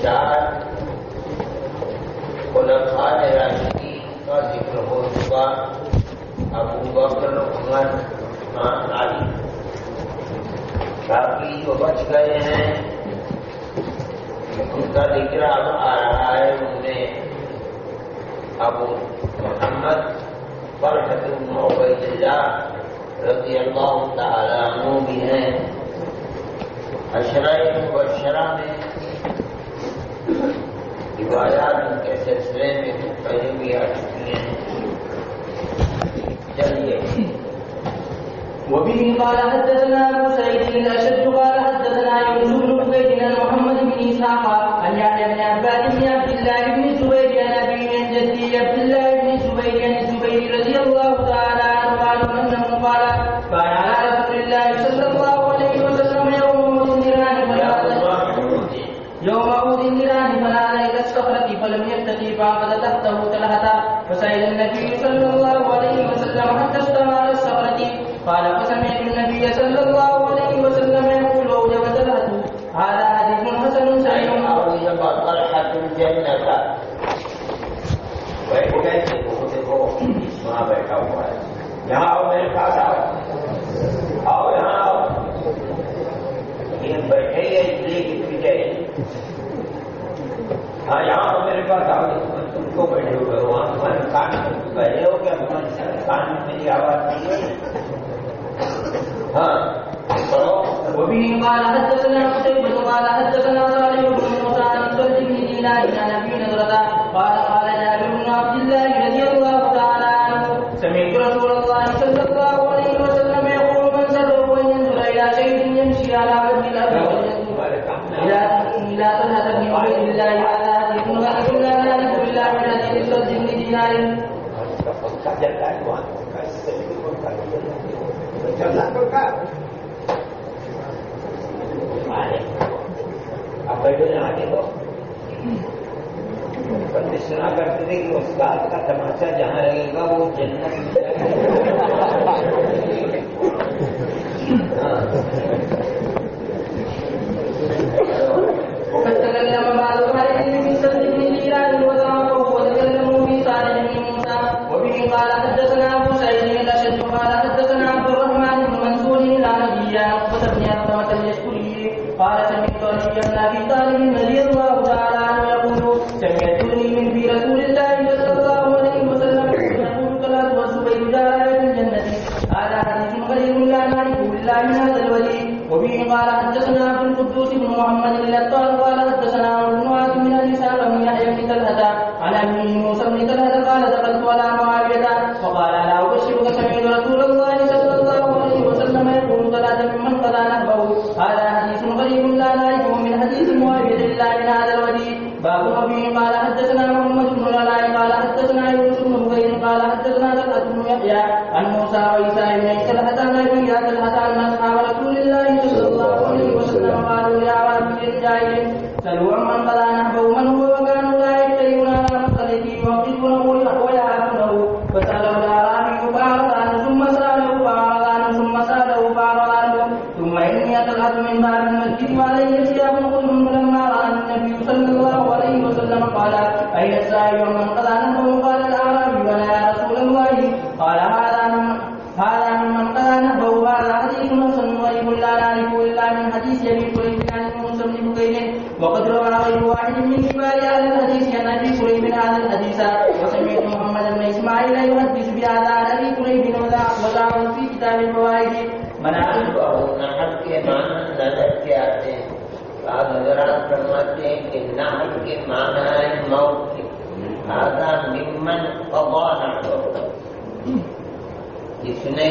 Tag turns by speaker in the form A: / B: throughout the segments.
A: چار خلفائے راشدین کا ذکر ہو چکا، ابو بکر، عمر، عثمان، علی۔ باقی جو بچ گئے ہیں ان کا ذکر اب آ رہا ہے۔ ان میں ابو محمد طلحہ بن عبید اللہ رضی اللہ تعالی عنہ بھی ہیں۔ عشرہ مبشرہ میں روایات ان کے سلسلے میں پہلے بھی آ چکی ہیں۔ چلیے۔
B: وبه قال حدثنا ابو سعيد الاشد قال حدثنا يوسف بن عبيد عن محمد بن اسحاق عن يحيى بن عباد بن عبد الله بن الزبير عن ابيه عن جده عبد الله بن الزبير عن الزبير رضي الله تعالى عنه قال انه قال كان على رسول الله صلى الله عليه وسلم يوم احد النيران فنال الى الصخره فلم يستطيع فاخذ تحته تلهتا فسئل النبي صلى الله عليه وسلم حتى استوى على الصخره قال فسمعت النبي صلى الله عليه وسلم يقول اوجب تلهته هذا حديث حسن صحيح
A: اوجب طلحة الجنة۔ بیٹھ گئے دیکھو وہاں بیٹھا ہوا ہے، یہاں آؤ میرے پاس، آؤ یہاں آؤ۔ یہ بیٹھے ہی اس لیے کہ پیٹے، ہاں یہاں آؤ میرے پاس آؤ۔ تم کو بیٹھے ہوئے ہو وہاں، تمہارے کان میں بیٹھے ہو کیا؟ تمہارے کان میں میری آواز نہیں ہے؟ ہاں پڑھو۔
B: وبه قال حدثنا قتيبة قال حدثنا صالح بن موسى عن سعد بن دينار عن ابي نضرة قال قال جابر بن عبد الله رضي الله تعالى عنه سمعت رسول الله صلى الله عليه وسلم يقول من سره ان ينظر الى شيء يمشي على وجه الارض الى طلحة بن عبيد الله هذا حديث غريب لا نعرف الا من حديث سعد بن دينار۔
A: اب بیٹھو جہاں دیکھو، بندے سنا کرتے تھے کہ استاد کا تماشا جہاں رہے گا وہ جنت میں جائے گا۔
B: وقد تكلم بعض اهل العلم في سعد بن دينار وضعفه وتكلموا في صالح بن موسى. وبه قال حدثنا ابو سعيد الاشد قال حدثنا عبد الرحمن بن منصور العنبي عن عقبة بن علقمة اليشكري قال سمعت علي بن ابي طالب رضي الله تعالى عنه يقول سمعتني من في رسول الله صلى الله عليه وسلم يقول طلحة والزبير جارا في الجنة هذا حديث غريب لا نعرفه الا من هذا الولي. وبه قال حدثنا عبد القدوس بن محمد الأطار قال حدثنا ابن عاصم بن ابي سعد بن يحيى بن طلحة عن ابي موسى بن طلحة قال دخلت على معاوية فقال لا ابشرك سمعت رسول الله صلى الله عليه وسلم يقول طلحة ممن قضى نحبه هذا حديث غريب لا نعرفه من حديث معاوية الا من هذا الودي. باب. وبه قال حدثنا محمد بن العلاء قال حدثنا يوسف بن بكير قال حدثنا طلحة بن يحيى عن موسى وعيسى بن طلحة عن ابي طلحة ان اصحاب رسول الله صلى الله عليه وسلم قالوا لأعرابي الجاهل سلوا عمن قضى نحبه من هو وكانوا لا يتقون على مسألته ويقفونه ويعرفونه فسأله الأعرابي فأعرض عنه ثم سأله فأعرض عنه ثم سأله فأعرض عنه ثم إني طلحة من باب المسجد وعلي ثياب خضر فلما رأى النبي صلى الله عليه وسلم قال أين السائل عمن قضى نحبه؟ قال الأعرابي ولا يا رسول الله قال هذا ممن قضى نحبه هذا حديث حسن غريب لا نعرفه الا من حديث ابي كريب عن موسى بن بكير وقد روى غير واحد من كبار اهل الحديث عن ابي كريب هذا الحديث. وسمعت محمد بن اسماعيل يحدث بهذا عن ابي كريب وضعه في كتاب الفوائد.
A: نحب کے معنی نظر کے آتے ہیں، بعض حضرات فرماتے ہیں کہ نحب کے معنی ہے موت کے، هذا ممن قضى نحبه، جس نے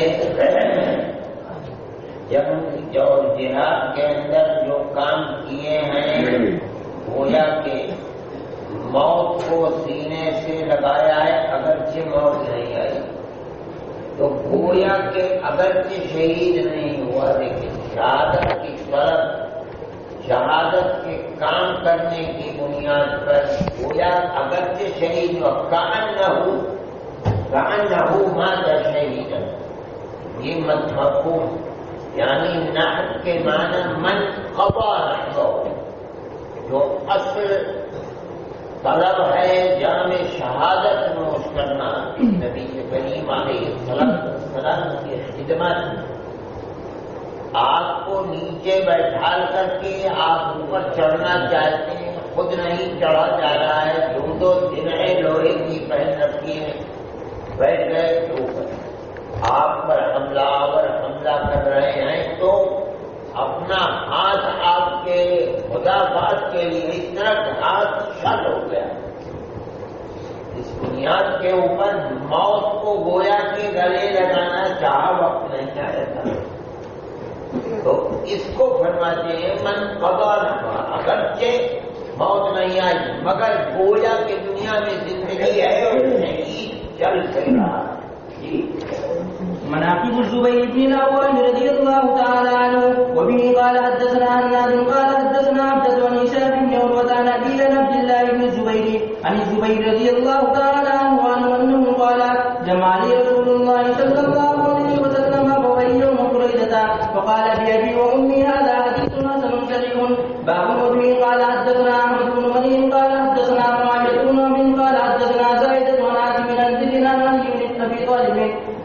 A: جب جہاد کے اندر جو کام کیے ہیں گویا کہ موت کو سینے سے لگایا ہے، اگرچہ موت نہیں آئی تو گویا کہ اگرچہ شہید نہیں ہوا لیکن شہادت کی شرط، شہادت کے کام کرنے کی بنیاد پر گویا اگرچہ شہید ہوا، کأنہ مات شہیدا، یہ مفہوم یعنی نحب کے معنی من قضى نحبه، جو اصل طلب ہے جامع شہادت نوش کرنا، نبی کریم علیہ السلام کی خدمت، آپ کو نیچے بیٹھال کر کے آپ اوپر چڑھنا چاہتے ہیں، خود نہیں چڑھا جا رہا ہے، دو دنیں لوہے کی پہن رکھی ہے، بیٹھ گئے اوپر، آپ پر حملہ کر رہے ہیں تو اپنا ہاتھ آپ کے مدافعت کے لیے اس طرح ہاتھ شل ہو گیا، اس بنیاد کے اوپر موت کو گویا کے گلے لگانا چاہا، وقت نہیں آیا تھا، تو اس کو فرماتے ہیں من قضا نحبہ، اگرچہ موت نہیں آئی مگر گویا کہ دنیا میں زندگی ہے اور شہید چل رہا ہے۔
B: مناقب الزبير بن العوام رضي الله تعالى عنه وبه قال حدثنا هناد قال حدثنا عبدة بن هشام بن عروة عن أبي عبد الله بن الزبير عن الزبير رضي الله تعالى عنه أنه قال جمع لي رسول الله صلى الله عليه وسلم أبويه يوم قريظة فقال بأبي وأمي هذا حديث حسن صحيح باب وبه قال حدثنا أحمد بن مريم قال حدثنا معاوية بن أبي قال حدثنا زائدة بن عاصم عن زيدنا عن علي بن أبي طالب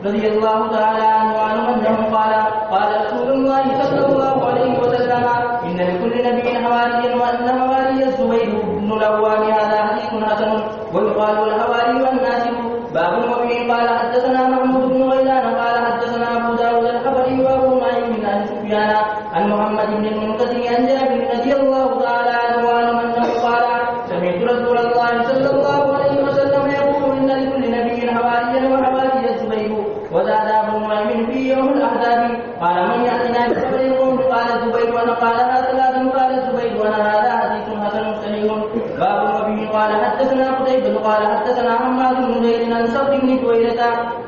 B: رضي الله تعالى عنه أنه قال قال رسول الله صلى الله عليه وسلم إن لكل نبي حواريا وأن حواري الزبير بن العوام هذا حديث حسن ويقال الحواري والناسب باب وبه قال حدثنا محمود بن غيلان قال حدثنا أبو داود الحبري وأبو نعيم عن سفيان عن محمد بن المنكدر عن جابر رضي الله تعالى عنه أنه قال سمعت رسول الله صلى الله عليه وسلم يقول إن لكل نبي حواريا وحواري الزبير وزاد أبو نعيم في يوم الأحزاب قال من يأتنا بخبر القوم قال الزبير وأنا قالها ثلاث قال الزبير وأنا هذا حديث حسن صحيح باب وبه قال حدثنا قتيبة قال حدثنا حماد بن زيد عن صبر بن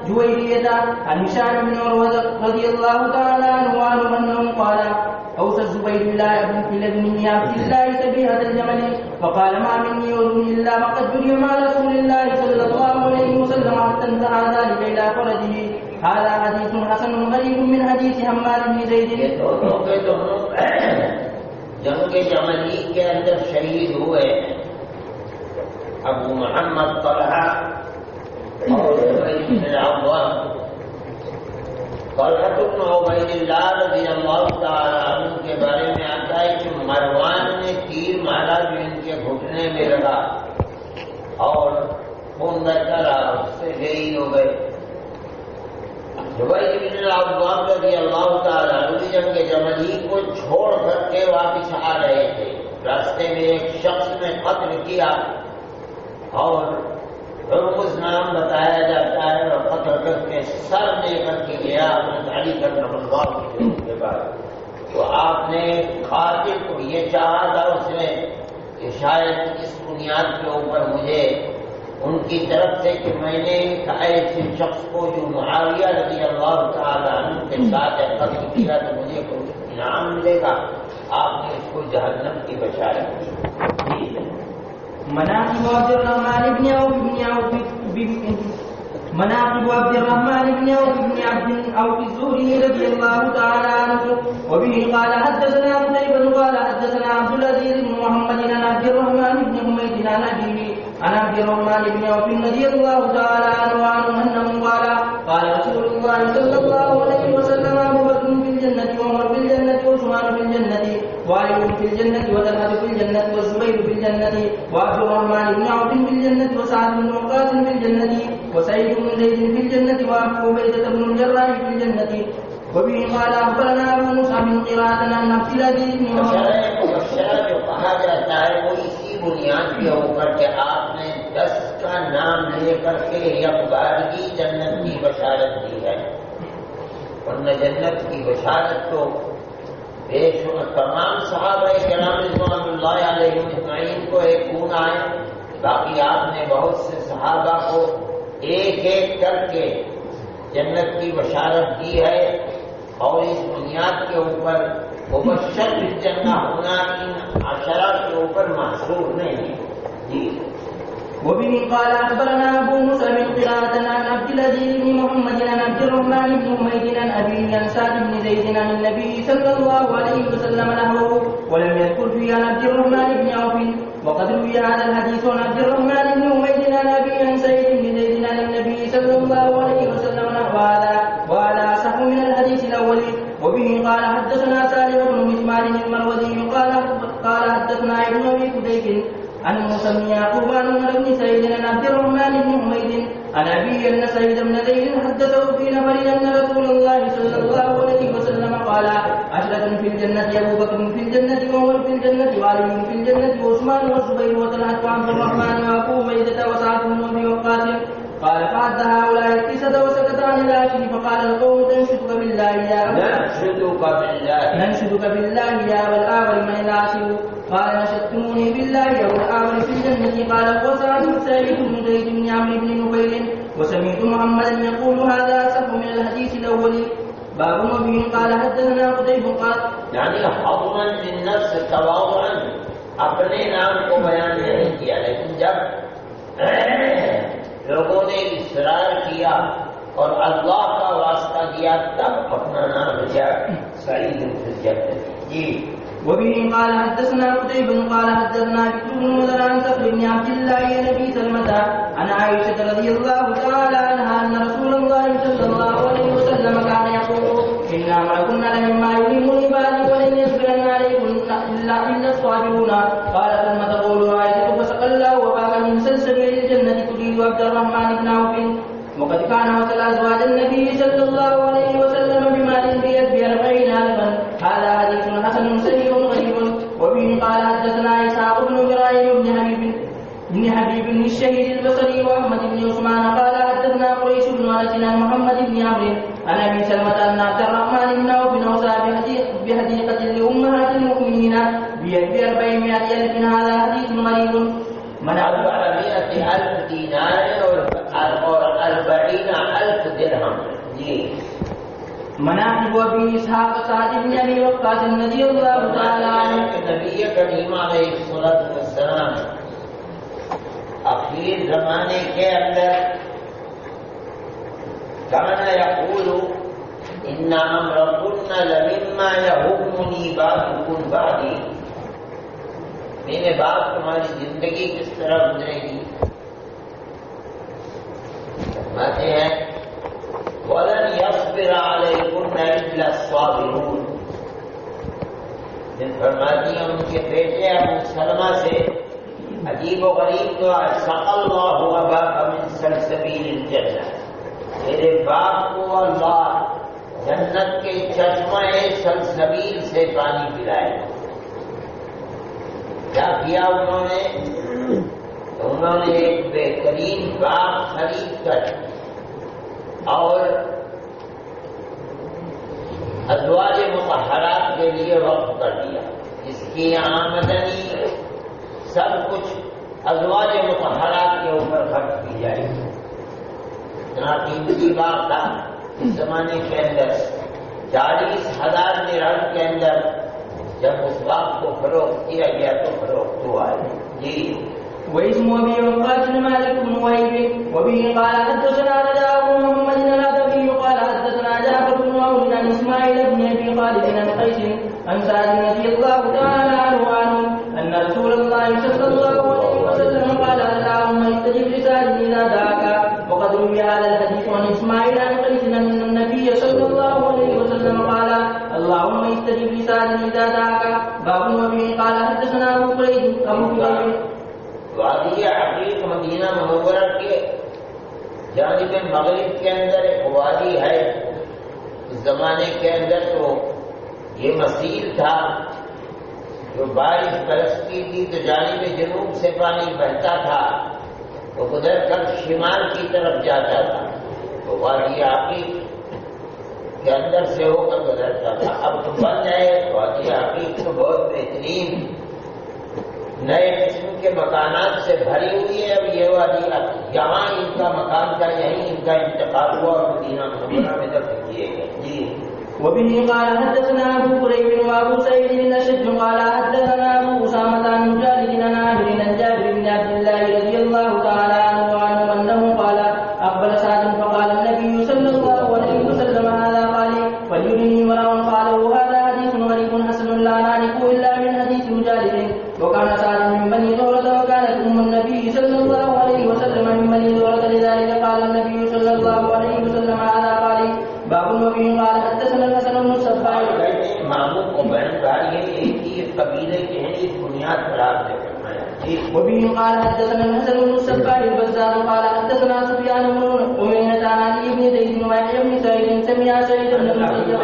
B: جويرية عن هشام بن عروة رضي الله تعالى عنه أنه قال أوصى الزبير إلى ابنه عبد الله سبيهة الجمل فقال ما مني وزن إلا وقد جري مع رسول الله صلى الله عليه وسلم حتى انتهى ذلك إلى فرجه هذا حديث حسن غريب من حديث حماد بن زيد
A: دونوں کے دونوں جنگ جملی کے اندر شہید ہوئے ابو محمد طلحہ اور عبید بن العوام۔ طلحہ بن عبید اللہ رضی اللہ تعالی عنہ کے بارے میں آتا ہے کہ مروان نے تیر مارا جو ان کے گھٹنے میں لگا اور خون بہتا رہا، اس سے شہید ہو گئے۔ عبید بن العوام رضی اللہ تعالی عنہ جنگ جملی کو چھوڑ کر کے واپس آ رہے تھے، راستے میں ایک شخص نے قتل کیا اور ہرمز نام بتایا جاتا ہے اور قتل کر کے سر دے کر کے گیا اپنے علی کرم اللہ کے بعد، تو آپ نے قاتل کو یہ چاہا تھا اس نے کہ شاید اس بنیاد کے اوپر مجھے ان کی طرف سے کہ میں نے ایک ایسے شخص کو جو معاویہ رضی اللہ تعالی عنہ کے ساتھ قتل کیا تو مجھے کوئی انعام ملے گا، آپ نے اس کو جہنم کی بشارت دی۔
B: مناقب عبد الرحمن بن عوف مناقب عبد الرحمن بن عوف بن عبد عوف الزهري رضي الله تعالى عنه وبه قال حدثنا قتيبة قال حدثنا عبد العزيز بن محمد عن عبد الرحمن بن حميد عن أبيه عن عبد الرحمن بن عوف رضي الله تعالى عنه أنه قال قال رسول الله صلى الله عليه وسلم أبو بكر في الجنة وعمر في الجنة وعثمان في الجنة وعلي في الجنة وطلحة في الجنة والزبير في الجنة وعبد الرحمن بن عوف في الجنة وسعد بن وقاص في الجنة وسعيد بن زيد في الجنة وأبو عبيدة بن الجراح في الجنة وبه قال أخبرنا أبو مصعب قراءة عن عبد العزيز بن
A: بشرا جو کہا جاتا ہے وہ اسی بنیاد کے اوپر کہ آپ نے 10 کا نام لے کر کے یکبارگی جنت کی بشارت دی ہے، ورنہ جنت کی بشارت تو بے شمار تمام صحابہ کرام رضوان اللہ علیہم اجمعین کو ایک گنا ہے، باقی آپ نے بہت سے صحابہ کو ایک ایک کر کے جنت کی بشارت دی ہے، اور اس بنیاد کے اوپر مبشر بالجنہ ہونا ان عشرہ کے اوپر محصور نہیں ہے۔ جی
B: وبه قال أخبرنا أبو موسى بن قراءة عن عبد العزيز بن محمد عن عبد الرحمن بن حميد عن أبيه عن سعد بن زيد عن النبي صلى الله عليه وسلم نحوه ولم يذكر فيه عن عبد الرحمن بن عوف. وقد روي هذا الحديث عن عبد الرحمن بن حميد عن أبيه عن سعيد بن زيد عن النبي صلى الله عليه وسلم نحو هذا وهذا أصح من الحديث الأول. وبه قال حدثنا سالم بن مسمار المروزي قال حدثنا ابن أبي كديك عن موسى بن يعقوب عن عمر بن سعيد عن عبد الرحمن بن حميد عن أبيه أن سعيد بن زيد حدثه في نفر أن رسول الله صلى الله عليه وسلم قال عشرة في الجنة أبو بكر في الجنة وعمر في الجنة وعلي في الجنة وعثمان والزبير وطلحة وعبد الرحمن وأبو عبيدة وسعد بن أبي وقاص. قال فعد هؤلاء التسعة وسكت عن العاشر فقال القوم تنشدك بالله يا ننشدك بالله يا والآخر من العاشر. قال نشدتموني بالله يا والآخر في الجنة. قال وسعد سعيد بن زيد بن عمرو بن نفيل وسمعت محمدا يقول هذا أصح من الحديث الأول. باب وبه قال حدثنا قتيبة قال
A: يعني حظا للنفس تواضعا اپنے نام کو بیان نہیں کیا لیکن جب لوگوں نے اصرار کیا اور اللہ کا واسطہ دیا تب اپنا نام لیا سعید بن زید. جی
B: وبه قال حدثنا قتيبة قال حدثنا بكر بن مضر عن صخر بن عبد الله نبي سلمة عن عائشة رضي الله تعالى عنها أن رسول الله صلى الله عليه وسلم كان يقول إن أمركن لمما يهمني بعد ولن يصبرن عليكم إلا الصابرون. قال ثم تقول عائشة فسق الله وباغ من سلسبيل الجنة تريد عبد الرحمن بن عوف. وقد كان وصل أزواج النبي صلى الله عليه وسلم بمال ب40,000. هذا حديث حسن صحيح غريب. وبه قال حدثنا إسحاق بن إبراهيم بن حبيب بن الشهيد البصري وأحمد بن عثمان قال حدثنا قريش بن أنس عن محمد بن عمرو عن أبي سلمة أن عبد الرحمن بن عوف أوصى بحديقة لأمهات المؤمنين ب400,000. هذا حديث غريب.
A: من 400,000 دینار اور 40,000 درہم. جی
B: مناقب ابی اسحاق سعد بن ابی وقاص رضی اللہ تعالی عنہ.
A: نبی کریم علیہ الصلوۃ والسلام اخیر زمانے کے اندر کان یقول ان امرکن لمما یہمنی بعدکم بعدی. میرے بعد تمہاری زندگی کس طرح گزرے گی. فرماتے ہیں وَلَنْ يَصْبِرَ عَلَيْكُنَّ إِلَّا الصَّابِرُونَ. جن فرماتی ہیں ان کے بیٹے ابو سلمہ سے عجیب و غریب دعا سَقَى اللَّهُ أَبَاكَ مِنْ سَلْسَبِيلِ الْجَنَّةِ. تیرے باپ کو اللہ جنت کے چشمہ سلسبیل سے پانی پلائے. کیا کیا انہوں نے ایک بہترین باغ خرید کر اور ازواج مطہرات کے لیے وقف کر دیا. اس کی آمدنی سب کچھ ازواج مطہرات کے اوپر خرچ کی جائے. اتنا قیمتی باغ تھا اس زمانے کے اندر. 40,000 درہم کے اندر جب اس باغ کو فروخت کیا گیا تو فروخت ہوا ہے. جی
B: واسم ابي وقاص مالك بن وهيب. وبه قال حدثنا رجاء بن محمد العتبي قال حدثنا جعفر بن عون عن اسماعيل بن ابي خالد عن قيس عن سعد رضي الله تعالى عنه ان رسول الله صلى الله عليه وسلم قال اللهم استجب لسعد اذا دعاك. وقد روي هذا الحديث عن اسماعيل عن قيس ان النبي صلى الله عليه وسلم قال اللهم استجب لسعد اذا دعاك. باب وبه قال حدثنا ابو قريب
A: وادی عقیق مدینہ منورہ کے جانب مغرب کے اندر ایک وادی ہے. اس زمانے کے اندر تو یہ مسیل تھا جو بارش برستی تھی تو جانب جنوب سے پانی بہتا تھا تو گزر کر شمال کی طرف جاتا تھا. تو وادی عقیق کے اندر سے ہو کر گزرتا تھا. اب تو بند ہے. وادی عقیق تو بہت بہترین نئے قسم کے مکانات سے بھری ہوئی ہے. اب یہ وادی یہاں ان کا مکان تھا, یہیں ان کا انتقال ہوا اور مدینہ منورہ میں دفن کیے گئے. جی
B: وبه قال حدثنا ابو قريب وابو سعيد الاشج قال حدثنا ابو اسامه عن مجالد عن عامر عن جابر بن عبد الله رضي الله تعالى من بني زهرة وكانت أم النبي صلى الله عليه وسلم من بني زهرة لذلك قال النبي صلى الله عليه وسلم هذا قال باب وفيه قال حدثنا الحسن بن الصباح
A: ماموں کو بہن بھائی ہیں ایک ہی قبیلے کے ہیں اس بنیاد پر آپ نے فرمایا.
B: وبه قال حدثنا الحسن بن الصباح البزار قال حدثنا سفيان بن عيينة عن علي بن زيد ويحيى بن سعيد سمع سعيد بن المسيب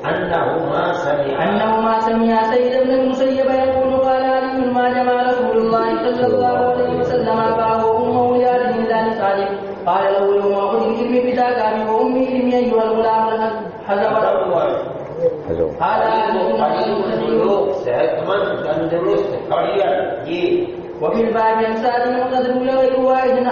B: أنه سمع سعيد بن المسيب يقول قال علي ما جمع رسول الله صلى الله عليه وسلم أباه وأمه لأهله ذلك صادق قال له الأمة خذ العلم بذاك أبي وأمي علمي أيها الغلام
A: صحت مند تندرست
B: وفي الباب عن سعد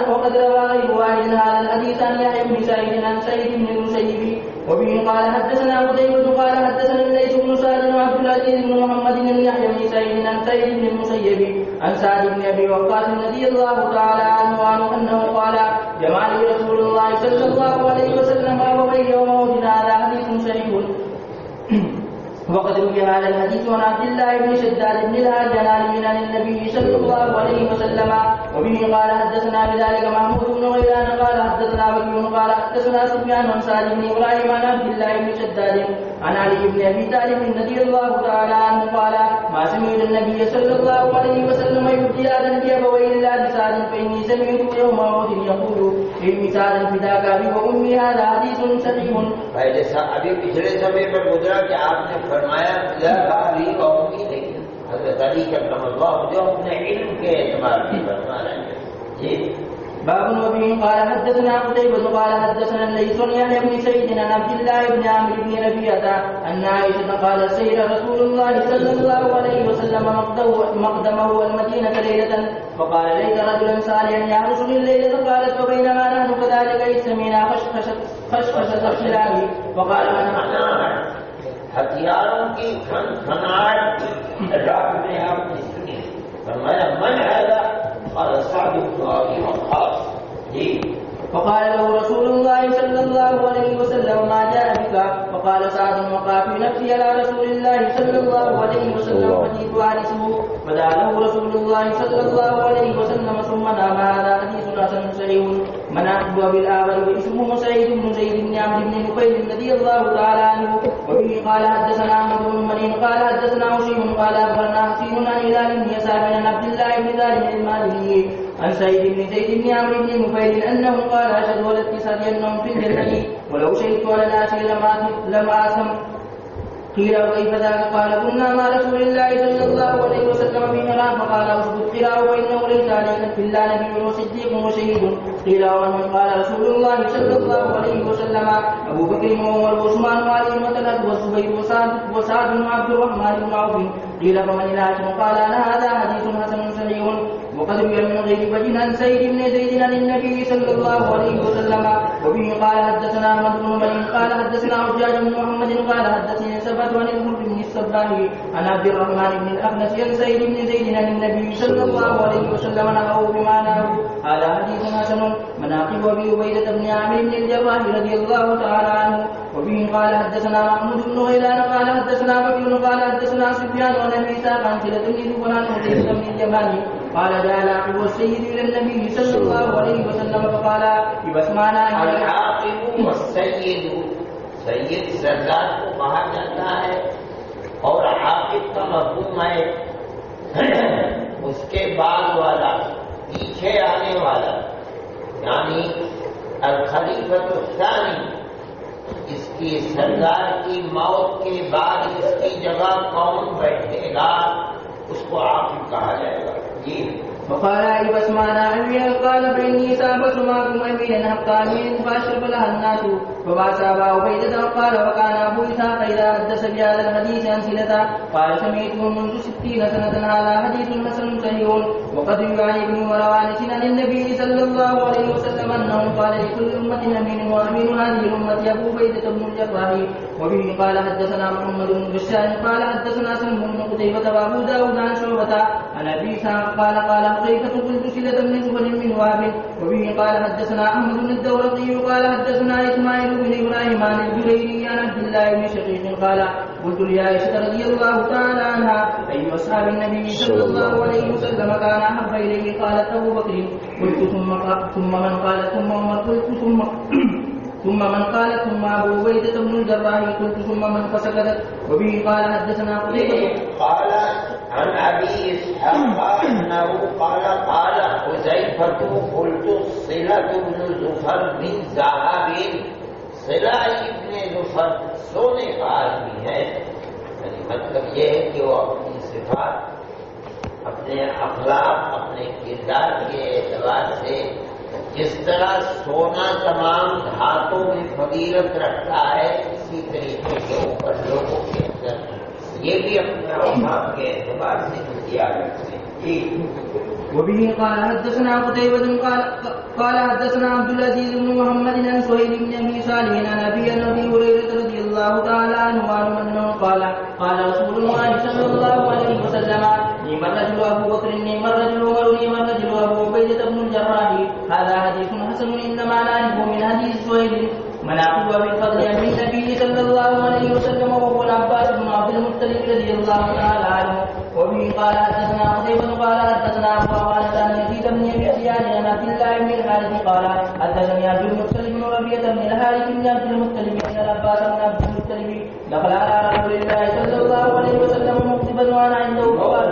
B: وقد روى غير واحد هذا الحديث عن يحيى بن سعيد عن سعيد بن المسيب وبه قال حدثنا قتيبة قال حدثنا الليث بن سعد وعبد العزيز بن محمد بن يحيى بن سعيد عن سعيد بن المسيب عن سعد بن ابي وقاص رضي الله تعالى عنه انه قال جمع لي رسول الله صلى الله عليه وسلم ابويه وموتنا هذا حديث صحيح. وقد روي هذا الحديث عن عبد الله بن شداد بن الهاجر عن النبي صلى الله عليه وسلم وبه قال حدثنا بذلك محمود بن غيلان قال حدثنا بكير قال حدثنا سفيان عن سعد بن ابراهيم عن عبد الله بن شداد عن علي بن ابي طالب رضي الله تعالى عنه قال ما سمعت النبي صلى الله عليه وسلم يبدي اذن بابويه الا بسعد فاني سمعت يوم موت يقول علم سعد فداك ابي وامي هذا حديث صحيح.
A: ابھی پچھلے سمے پر گزرا کہ آپ نے فرمایا ابھی قومی نہیں حضرت علی کرم اللہ جو اپنے علم کے اعتبار سے فرما رہے ہیں.
B: باب وفيه قال حدثنا قتيبة قال حدثنا الليث عن يحيى بن سعيد عن عبد الله بن عامر بن ربيعة أن عائشة قالت سير رسول الله صلى الله عليه وسلم مقدمه المدينة ليلة فقال ليس رجلا صالحا يحرسني الليلة قالت وبينما نحن كذلك إذ سمعنا خشخشة الخلاف فقال من
A: ہتھیاروں کی کھنکھناہٹ رات میں آپ نے سنی فرمایا من هذا قال سعد بن ابي وقاص.
B: فقال له رسول الله صلى الله عليه وسلم ما جاء بك فقال سعد وقع في نفسي على رسول الله صلى الله عليه وسلم حديث وارثه فدعا له رسول الله صلى الله عليه وسلم ثم نام. هذا حديث حسن صحيح. مناقب بالآول واسمه سعيد بن زيد بن عمرو بن نفيل رضي الله تعالى عنه وبه قال حدثنا احمد بن منين قال حدثنا وشيم قال اخبرنا حسين عن هلال بن يسار عن عبد الله بن ذلك المالكي عن سعيد بن زيد بن عمرو بن نفيل انه قال اشهد على الاتصال انهم في الجنه ولو شهدت على العاشر لما اسم. قيل وكيف ذاك قال كنا مع رسول الله صلى الله عليه وسلم في مرام فقال اسكت قراءه وانه ليس عليك الا نبي وصديق وشهيد. قيل ومن قال رسول الله صلى الله عليه وسلم ابو بكر وعمر وعثمان وعلي وطلحه والزبير وسعد وعبد الرحمن بن عوف. قيل فمن الهاشم قال انا هذا حديث حسن صحيح. وقد روي من غير وجه عن سعيد بن زيد عن النبي صلى الله عليه وسلم وبه قال حدثنا احمد بن منين قال حدثنا حجاج بن محمد قال حدثني ثبت عن الحر بن الصباح عن عبد الرحمن بن الاخنس عن سعيد بن زيد عن النبي صلى الله عليه وسلم نهاه بمعناه. هذا حديث حسن. مناقب ابي عبيده بن عامر بن الجراح رضي الله تعالى عنه وبه قال حدثنا محمود بن غيلان قال حدثنا بكير قال حدثنا سفيان عن ابي اسحاق عن سلة بن عن حذيفة بن اليمان قال جاء العاقب والسيد الى النبي صلى الله عليه وسلم فقال بسمعنا
A: العاقب والسيد سید سردار کو کہا جاتا ہے اور عاقب کا مفہوم ہے اس کے بعد والا پیچھے آنے والا یعنی الخلیفۃ الثانی. اس کی سردار کی موت کے بعد اس کی جگہ کون بیٹھے گا اس کو عاقب کہا جائے گا.
B: وقال بسمعنا أمير قال فإني سابت معكم أميرا حتى أمين فأشرف لها الناس فبعث أبا عبيدة وقال وكان أبو إسحاق إذا حدث بهذا الحديث عن سلة قال سمعته منذ 60 سنة. هذا حديث حسن صحيح. وقد روى عن ابن وروانس عن النبي صلى الله عليه وسلم أنه قال لكل أمة أمين وأمين هذه الأمة أبو عبيدة بن الجراح. وبه قال حدثنا محمد بن بشار قال حدثنا سلم بن قتيبة وأبو داود عن شعبة عن أبي إسحاق قال حذيفة قلت سلة بن جبل من وهب. وبه قال حدثنا أحمد بن الدورقي قال حدثنا إسماعيل بن إبراهيم عن الجريري عن عبد الله بن شقيق قال قلت لعائشة رضي الله تعالى عنها أي أصحاب النبي صلى الله عليه وسلم كان أحب إليه؟ قالت أبو بكر. قلت ثم من قال ثم عمر. قلت ثم من قال ثم أبو عبيدة بن الجراح. قلت ثم من فسكتت. وبه قال حدثنا قتيبة.
A: قال عن أبي إسحاق أنه قال حذيفة قلت صلة بن زفر بن ذهب. صلہ ابن زفر سونے کا آدمی ہے، یعنی مطلب یہ ہے کہ وہ اپنی صفات، اپنے اخلاق، اپنے کردار کے اعتبار سے جس طرح سونا تمام دھاتوں میں فضیلت رکھتا ہے، اسی طریقے کے اوپر لوگوں کے اندر یہ بھی اپنے اوقات کے اعتبار سے اختیار رکھتے ہیں.
B: وبه قال حدثنا قتيبة قال حدثنا عبد العزيز بن محمد عن سهيل بن ابي صالح عن ابي هريرة رضي الله تعالى عنه انه قال رسول الله صلى الله عليه وسلم نعم الرجل ابو بكر نعم الرجل عمر نعم الرجل ابو عبيدة بن الجراح. هذا حديث حسن انما نعرفه من حديث سهيل مناقب ابي الفضل عن النبي صلى الله عليه وسلم وهو العباس بن عبد المطلب رضي الله تعالى عنه. وبه قال حدثنا قتيبة قال حدثنا ابو عوانة عن يزيد بن ابي عيان عن عبد الله بن الحارث قال حدثني عبد المطلب بن ربيعة بن الحارث بن عبد المطلب ان العباس بن عبد المطلب دخل على رسول الله صلى الله عليه وسلم مغضبا وانا عنده فقال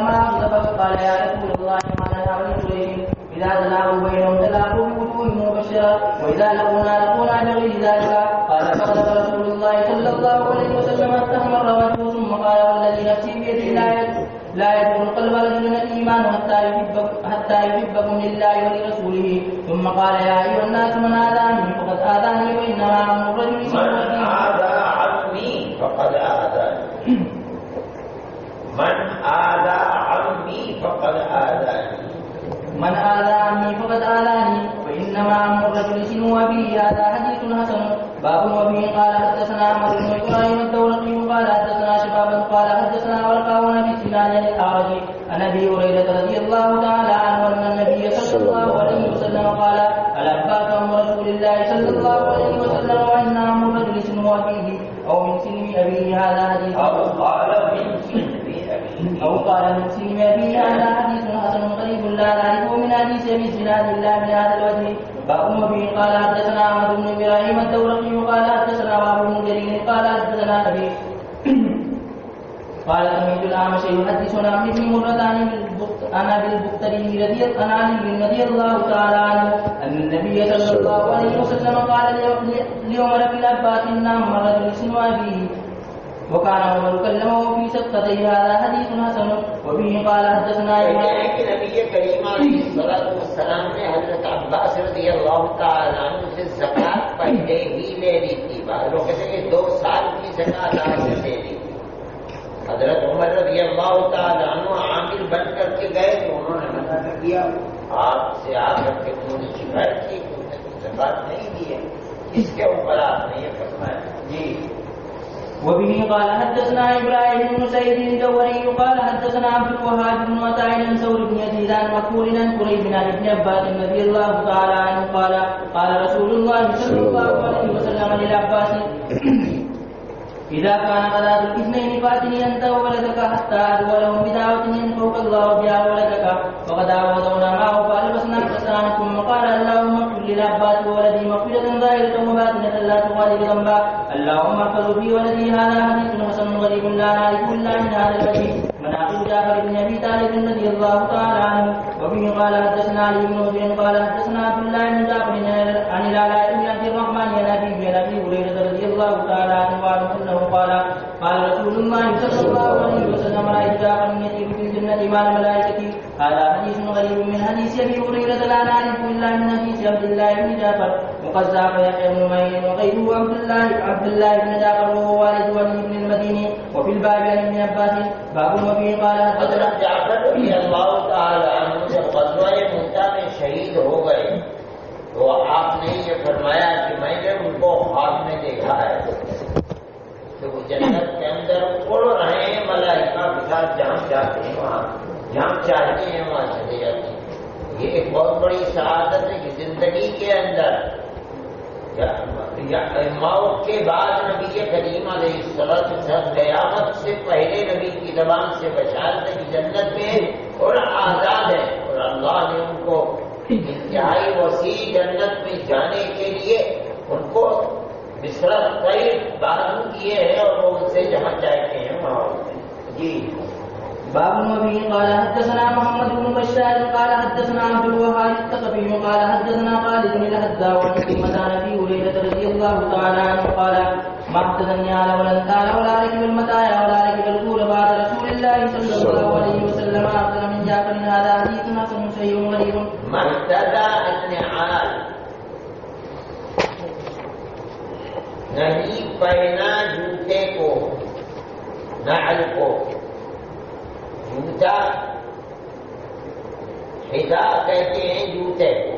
B: ما اغضبك؟ قال يا رسول الله ما لنا ولقريش اذا تلاقوا بينهم تلاقوا بوجوه مبشرة واذا لقونا بغير ذلك. قال فغضب رسول الله صلى الله عليه وسلم استحمر وجهه ثم قال والذي نفسي بيده لا يدخل قلب رجل الايمان حتى يحبكم لله ولرسوله. ثم قال يا ايها الناس من آذاني فقد آذاني وانما امر الرجل
A: من آذى عمي فقد آذاني من آذى عمي فقد آذاني
B: من آذى عمي فقد آذاني وإنما أمر الرجل سنو أبيه. هذا حديث حسن. باب. وبه قال حدثنا أحمد بن إبراهيم الدورقي قال حدثنا شباب قال حدثنا ورقاء بن سنان الأعرج عن أبي هريرة رضي الله تعالى عنه أن النبي صلى الله عليه وسلم قال العباس أم رسول الله صلى الله عليه وسلم وإن أمر الرجل سنو أبيه أو من سن أبيه. هذا حديث
A: أو قال من سن أبيه. هذا حديث حسن غريب لا نعرفه من حديث أبي سنان إلا من هذا الوجه. باب. وبه قال حدثنا أحمد بن إبراهيم الدورقي قال حدثنا وهب بن جرير قال حدثنا أبي قال سمعت الأعمش يحدثنا عن ابن مرة عن أبي البختري رضي الله تعالى عنه أن النبي صلى الله عليه وسلم قال لعمر بن العباس إن أمر الرجل سن أبيه وكان عمر كلمه في سقطيه. هذا حديث حسن. وبه قال حدثنا کہ نبی کریم علیہ السلام نے حضرت عباس رضی اللہ تعالیٰ عنہ سے زکات پہلے ہی لے لی تھی. بعض لوگ کہتے ہیں کہ 2 سال کی زکات آج سے لے لی. حضرت عمر رضی اللہ تعالیٰ عنہ عامل بن کر کے گئے تو انہوں نے منع کر دیا. آپ سے آ کر کے انہوں نے شکایت کی کہ انہوں نے زکات نہیں دی ہے. اس کے اوپر آپ نے یہ فرمایا. جی.
B: وبه قال حدثنا ابراهيم بن سعيد الجوهري قال حدثنا عبد الوهاب بن عطاء عن ثور بن يزيد عن مكحول عن قريب عن ابن عباس رضي الله تعالى عنه قال رسول الله صلى الله عليه وسلم للعباس إذا كان غداة الاثنين فاتني أنت وولدك حتى أدعو لهم بدعوة ينفوك الله بها ولدك. فقد عوضونا معه فألبسنا كسران ثم قال اللهم اغفر للعباس وولدي مغفرة ظاهرة وباطنة لا تغادر ذنبا. اللهم اغفر في ولدي. هذا حديث حسن غريب لا نعرف إلا من هذا الوجه. مناقب جعفر بن أبي طالب رضي الله تعالى عنه. وبه قال حدثنا علي بن مسلم قال حدثنا عبد الله بن جعفر عن العلاء بن عبد الرحمن عن أبي هريرة رضي الله تعالى عنه أنه قال رسول الله صلى الله عليه وسلم رأيت جعفر يسير في الجنة مع الملائكة. هذا حديث غريب من حديث أبي هريرة لا نعرف إلا من حديث عبد الله بن جعفر. وقد ذاق يحيى بن معين وغيره عبد الله بن جعفر وهو والد ولي بن المديني. وفي الباب عن ابن عباس. باب. وفيه قال
A: حضرت جعفر رضی اللہ تعالی عنہ جب غزوہ مؤتہ میں شہید ہو گئے تو آپ نے یہ فرمایا کہ میں نے ان کو خواب میں دیکھا ہے کہ وہ جنت کے اندر اڑ رہے ہیں ملائکہ کے ساتھ جہاں جاتے ہیں وہاں جہاں چاہتے ہیں وہاں چلے جاتے ہیں. یہ ایک بہت بڑی سعادت ہے کہ زندگی کے اندر موت کے بعد نبی کریم علیہ السلام قیامت سے پہلے نبی کی زبان سے بشارت ہے کہ جنت میں اور آزاد ہے، اور اللہ نے ان کو انتہائی وسیع جنت میں جانے کے لیے ان کو بصرت طیب بازو کیے ہیں اور وہ ان سے جہاں چاہتے ہیں وہاں ہوتے ہیں۔ جی
B: باب وبه قال حدثنا محمد بن بشار قال حدثنا عبد الوهاب الثقفي قال حدثنا خالد بن الهداء وكلمة عن ابي هريرة رضي الله تعالى عنه قال ما احتزني على ولا انتال ولا ركب المتاع ولا ركب الكور بعد رسول الله صلى الله عليه وسلم أفضل من جابر هذا حديث حسن صحيح غريب.
A: ما احتزى النعال نہیں پہنا جوتے کو، نعل کو، جوتا حذا کہتے ہیں جوتے کو،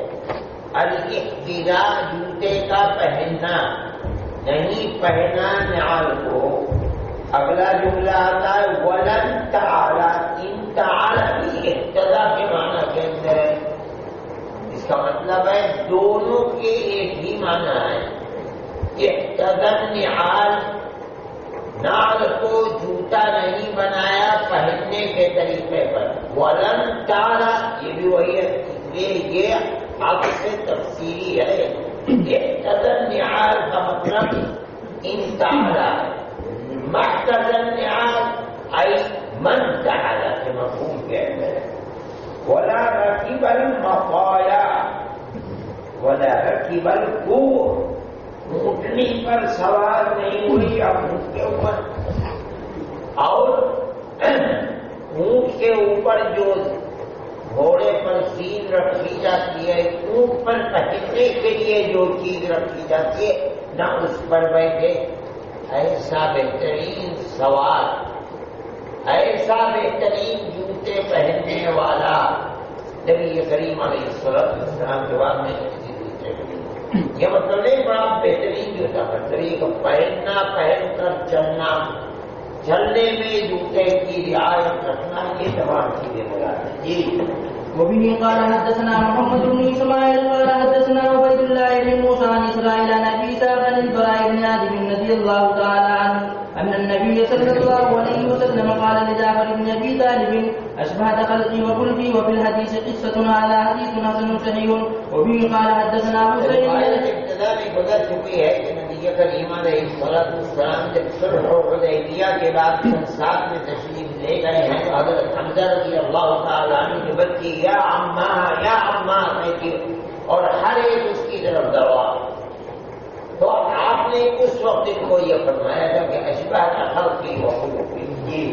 A: الاحتذاء جوتے کا پہننا، نہیں پہنا نعال کو۔ اگلا جملہ آتا ہے ولن تعالی، ان تعالی بھی احتذاء کے معنی کے اندر ہے، اس کا مطلب ہے دونوں کے ایک ہی معنی ہے۔ احتذى النعال، نعل کو جوتا نہیں بنایا پہننے کے طریقے پر، ولن تعالی یہ بھی وہی ہے، یہ آپ سے تفصیلی ہے۔ احتذى النعال کا مطلب ان تعالی ہے، محتذى النعال ای من تعالی کے مفہوم کے اندر ہے۔ ولا ركب المطايا ولا ركب الكور، اونٹنی پر سوار نہیں ہوئی اب اونٹ کے اوپر، اور اونٹ کے اوپر جو گھوڑے پر زین رکھی جاتی ہے، اونٹ پر پہننے کے لیے جو چیز رکھی جاتی ہے نہ اس پر بیٹھے۔ ایسا بہترین سوار، ایسا بہترین جوتے پہننے والا نبی کریم علیہ السلام کے بعد میں یہ مطلب نہیں بڑا بہترین جوتا بہترین کو پہننا، پہن کر چلنا، چلنے میں جوتے کی رعایت رکھنا، یہ تمام چیزیں مراد ہیں۔ جی
B: وبه قال حدثنا محمد بن اسماعيل قال حدثنا عبيد الله بن موسى عن اسرائيل عن ابي سعد عن البراء بن عازب رضي الله تعالى عنه ان النبي صلى الله عليه وسلم قال لجعفر بن ابي طالب اشبهت خلقي وخلقي وفي الحديث قصة على حديث حسن صحيح. وبه قال حدثنا ابو سعيد
A: ابتدا میں گزر چکی ہے کہ نبی کریم علیہ السلام جب صلح حدیبیہ کے بعد ساتھ میں تشریف لے گئے ہیں تو حضرت حمزہ رضی اللہ تعالیٰ عنہ کی بچی یا عمّا کہتی اور ہر ایک اس کی طرف دعا، تو آپ نے اس وقت ان کو یہ فرمایا تھا کہ اشبہ خلقی وخلقی۔ جی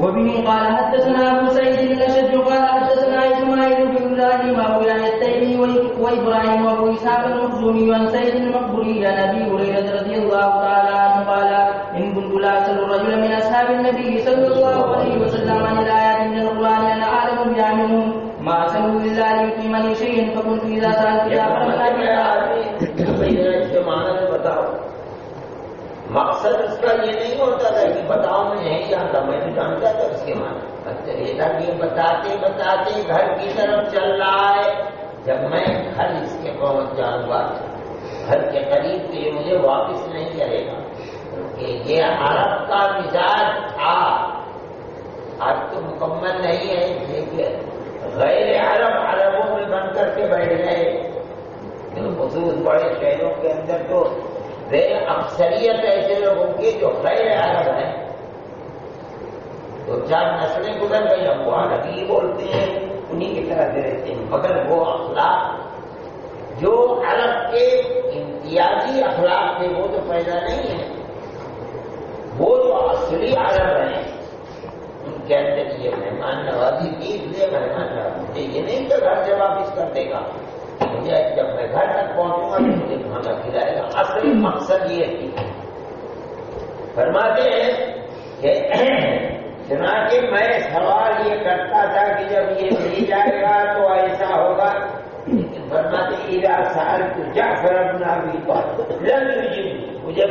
B: وبه قال حدثنا ابو سعيد الاشج قال حدثنا اسماعيل بن الله مولى التيمي وابراهيم وابو اسحاق المخزومي عن سيد المقبري عن ابي هريره رضي الله تعالى عنه قال ان كنت لا اسال الرجل من اصحاب النبي صلى الله عليه وسلم عن الايات من القران انا اعلم بها منهم ما اساله الا ليقيمني شيئا فكنت اذا سالت
A: بتاؤ، مقصد اس کا یہ نہیں ہوتا تھا کہ بتاؤ میں نہیں جانتا، میں تو جانتا تھا اس کے معنی۔ یہ تھا کہ بتاتے بتاتے گھر کی طرف چل رہا ہے، جب میں گھر اس کے پہنچ جاؤں گا گھر کے قریب تو یہ مجھے واپس نہیں کرے گا، کیونکہ یہ عرب کا مزاج تھا، آج تو مکمل نہیں ہے، دیکھیے غیر عرب عربوں میں بن کر کے بیٹھ گئے، خصوص بڑے شہروں کے اندر تو اکثریت ایسے لوگوں کی جو غیر عرب ہیں، تو چار نسلیں گزر گئی، اب وہ عربی بولتے ہیں، انہیں کی طرح سے رہتے ہیں، مگر وہ اخلاق جو عرب کے امتیازی اخلاق تھے وہ تو پیدا نہیں ہے، وہ جو اصلی عرب ہیں ان کے اندر یہ مہمان نوازی کی، اس لیے مہمان نوازی یہ نہیں کہ گھر سے واپس کر دے گا، مجھے جب میں گھر تک پہنچوں گا تو مجھے کھانا کھلائے گا، اصل مقصد یہ تھی۔ فرماتے ہیں کہ چنانچہ میں سوال یہ کرتا تھا کہ جب یہ مل جائے گا تو ایسا ہوگا، لیکن فرماتے اذا سألت جعفر بن ابی طالب لم يجبني، مجھے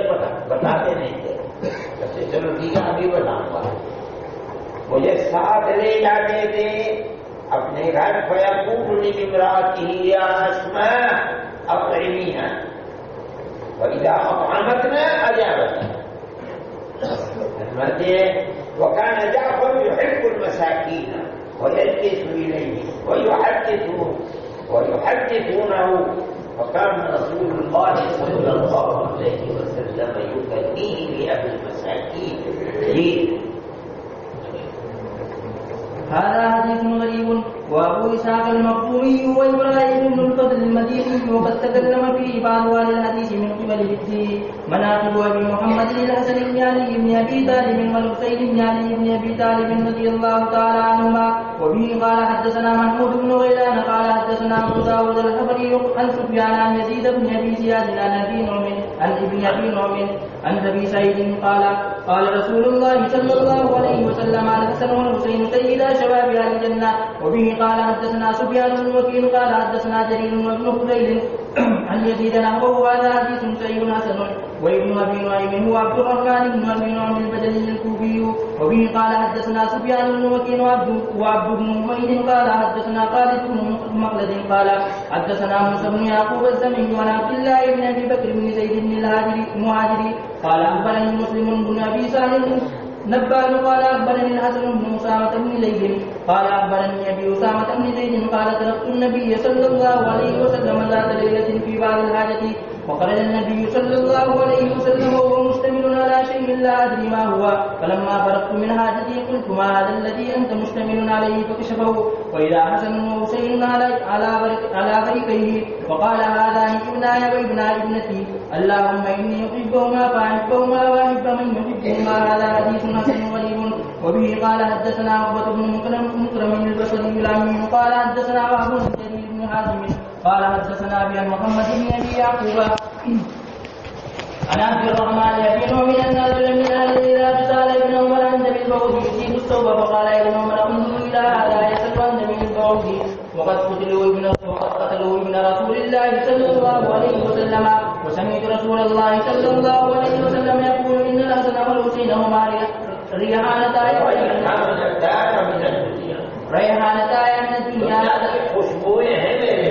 A: بتاتے نہیں تھے، چلو ٹھیک ہے ابھی بتاؤں گا، مجھے ساتھ لے جاتے تھے اپنے گھر، فیقول لامرأته یا اسماء، أطعمينا، وإذا أطعمتنا أجابتنا. وكان جعفر يحب المساكين ويلتف إليه ويحدثونه، فكان رسول الله صلى الله عليه وسلم يكنيه لأبي المساكين.
B: هذا حديث غريب. وابو اسحاق المقبوري وابراهيم بن الفضل المديني وقد تكلم فيه بعض اهل الحديث من قبل ذكره مناقب ابي محمد الحسن بن علي بن ابي طالب والحسين بن علي بن ابي طالب رضي الله تعالى عنهما. وبه قال حدثنا محمود بن غيلان قال حدثنا ابو داود الحبري عن سفيان عن يزيد بن ابي زياد عن ابي نعم عن ابي سعيد قال رسول الله صلى الله عليه وسلم على الحسن والحسين سيدا شباب اهل الجنه. وبه قال حدثنا سفيان بن وكيع قال حدثنا جرير وابن فضيل عن يزيد نحوه. هذا حديث صحيح حسن. وابن ابي نعيم هو عبد الرحمن بن ابي نعيم البجلي الكوفي. وبه قال حدثنا سفيان بن وكيع وعبد بن حميد قال حدثنا خالد بن مخلد قال حدثنا موسى بن يعقوب الزمي عن عبد الله بن ابي بكر بن زيد بن المهاجري قال اخبرني مسلم بن ابي سالم نبال قال أخبرني الحسن بن أسامة بن زيد قال أخبرني أبي أسامة بن زيد قال تركت النبي صلى الله عليه وسلم ذات ليلة في بعض الحاجة، وخرج النبي صلى الله عليه وسلم وهو مشتمل على شيء لا أدري ما هو، فلما فرغت من حاجتي قلت ما هذا الذي أنت مشتمل عليه؟ فكشفه وإذا حسن وحسين على فريقيه، وقال هذان ابناي وابناء ابنتي، اللهم إني أحبهما فأحبهما وأحب من يحبهما. هذا حديث حسن غريب. وبه قال حدثنا عقبة بن مكرم البصري الأمين قال حدثنا وهب بن جرير بن حازم قال حدثنا أبي محمد بن أبي يعقوب عن عبد الرحمن بن عمر أن رجلا من أهل العراق سأل ابن عمر عن دم البعوض يصيب الثوب، فقال يا ابن عمر انظر إلى هذا يسأل عن دم البعوض وقد قتلوا ابن رسول الله صلى الله عليه وسلم. وسمعت رسول الله صلى الله عليه وسلم يقول إن الحسن والحسين هما ريحانتاي من الدنيا
A: خوشبوئیں ہیں میرے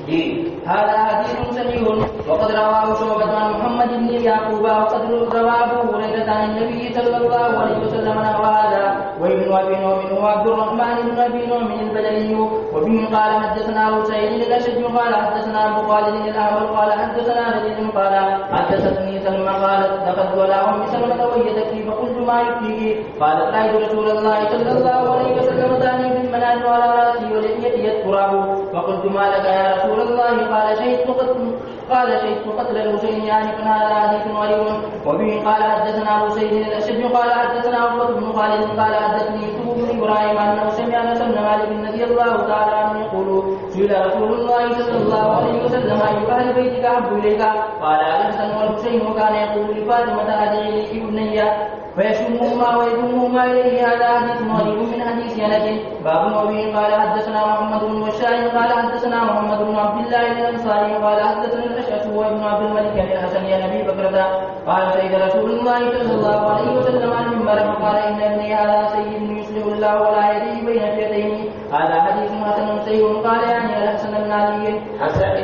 A: لیے.
B: هذا حديث صحيح. وقد رواه شعبة عن محمد بن يعقوب وقد رواه أبو هريرة عن النبي صلى الله عليه وسلم نحو هذا. وابن أبي نعيم وعبد الرحمن بن أبي نعيم البجلي. وبه قال حدثنا أبو سعيد الأشج قال حدثنا أبو خالد الأحمر قال حدثنا نجد قال حدثتني سلمى قالت دخلت على أم سلمة وهي تبكي فقلت ما يبكيك؟ قالت رأيت رسول الله صلى الله عليه وسلم ثاني في المنام على رأسي ولحيتي يذكره، فقلت ما لك يا رسول الله؟ قال شهدت قتل الحسين يعني هذا حديث غريب. وبه قال حدثنا ابو سعيد الاشج قال حدثنا عقبة بن خالد قال حدثني يوسف بن ابراهيم انه سمع انس بن مالك رضي الله تعالى عنه يقول سئل رسول الله صلى الله عليه وسلم اي اهل بيتك احب اليك؟ قال الحسن والحسين، وكان يقول لفاطمه ادعي لي ابني فيشمهما ويضمهما اليه. هذا حديث غريب من حديث انس. باب. وبه قال حدثنا محمد بن بشار قال حدثنا محمد بن عبد الله الانصاري قال حدثنا الاشعث وابن عبد الملك عن الحسن عن ابي بكرة قال سيد رسول الله صلى الله عليه وسلم عن المنبر فقال ان ابني هذا سيد يصلح الله ولا يديه بين فئتين. هذا حديث حسن صحيح. قال يعني الحسن بن علي.
A: حسن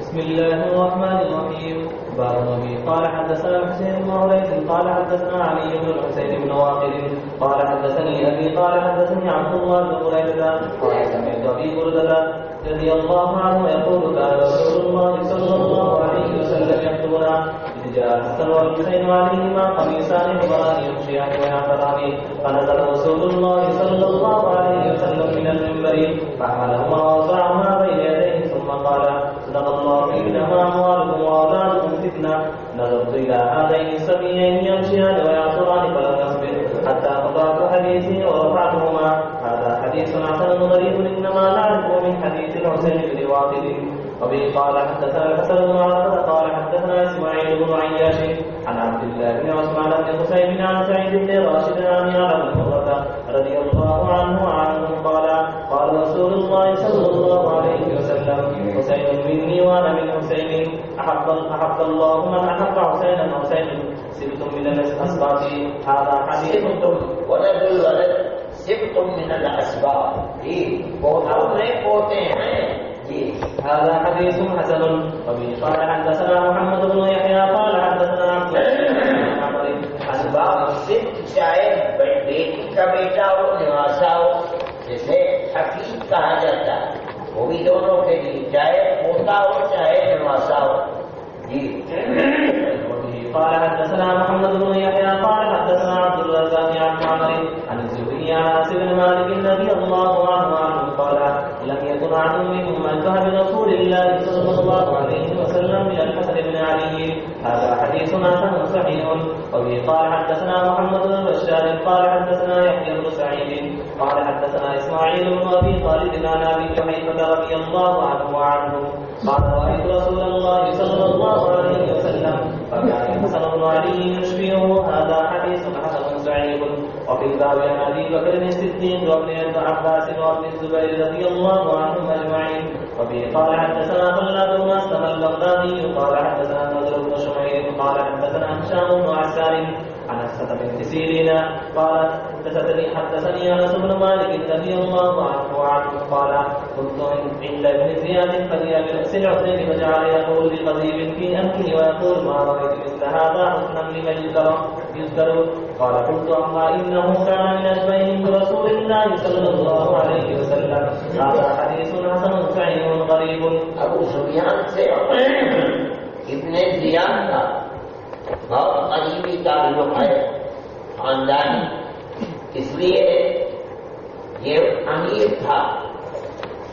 C: بسم الله الرحمن الرحيم. باب النبي قال حدثنا حسين بن عريس قال حدثنا علي بن الحسين بن واقد قال حدثني ابي قال حدثني عبد الله بن قريظة قال سمعت ابي بردة رضي الله عنه يقول كان رسول الله صلى الله عليه وسلم يخطبنا اذ جاء الحسن والحسين عليهما قميصان حمران يمشيان ويعتران فنزل رسول الله صلى الله عليه وسلم من المنبر فحملهما ووضعهما بين يديه ثم قال صدق الله إنما أموالكم وأولادكم فتنة. نظرت إلى هذين السبيين يمشيان ويعصران فلم يصبر حتى قطعت حديثي ورفعتهما. هذا حديث حسن غريب إنما نعرفه من حديث الحسين بن واقد. وبه قال حدثنا الحسن بن عرفة قال حدثنا إسماعيل بن عياش عن عبد الله بن عثمان بن حسين عن سعيد بن راشد عن يعلى بن مرة رضي الله عنه قال قال رسول الله صلى الله عليه وسلم حسين مني وأنا من حسين أحب الله من أحب حسينا حسين سبت من الأسباط. هذا حديث
A: ولد الولد سبت من الأسباط. جی پوتے ہیں. جی
C: هذا حديث حسن. وبه قال حدثنا محمد بن يحيى قال حدثنا عبد الله.
A: اسباب صرف چاہے بیٹی کا بیٹا ہو نواسا ہو جسے حفیظ کہا جاتا ہے وہ بھی دونوں کے لیے چاہے پوتا ہو چاہے نواسا ہو. جی
C: قال حدثنا محمد بن يحيى قال حدثنا عبد الرزاق عن معمر عن الزهري عن انس بن مالك رضي الله عنه قال لم يكن عدو منهم من ذهب رسول الله صلى الله عليه وسلم من الحسن بن علي. هذا حديث حسن صحيح. وبه قال حدثنا محمد بن بشار قال حدثنا يحيى بن سعيد قال حدثنا اسماعيل بن ابي خالد عن ابي جحيفه رضي الله عنه قال رايت رسول الله صلى الله عليه وسلم فكان حسن بن علي يشبهه. هذا حديث حسن صحيح. وفي الباب عن ابي بكر الصديق وابن عباس وابن الزبير رضي الله عنهم اجمعين. وبه قال حدثنا خلاد بن مسلم البغدادي قال حدثنا نضر بن شمير قال حدثنا هشام بن عسار عن حفصة بنت سيرين قالت حدثني انس بن مالك رضي الله عنه قال كنت عند ابن زياد فجاء برأس العثيم فجعل يقول بقضيب في انفه ويقول ما رايت مثل هذا حسنا لمن يذكر. قال قلت اما انه كان من اشبههم برسول الله صلى الله عليه وسلم. هذا حديث حسن صحيح غريب.
A: ابو سفیان سے ابن زیاد کا بہت قریبی تعلق ہے خاندانی. اس لیے یہ امیر تھا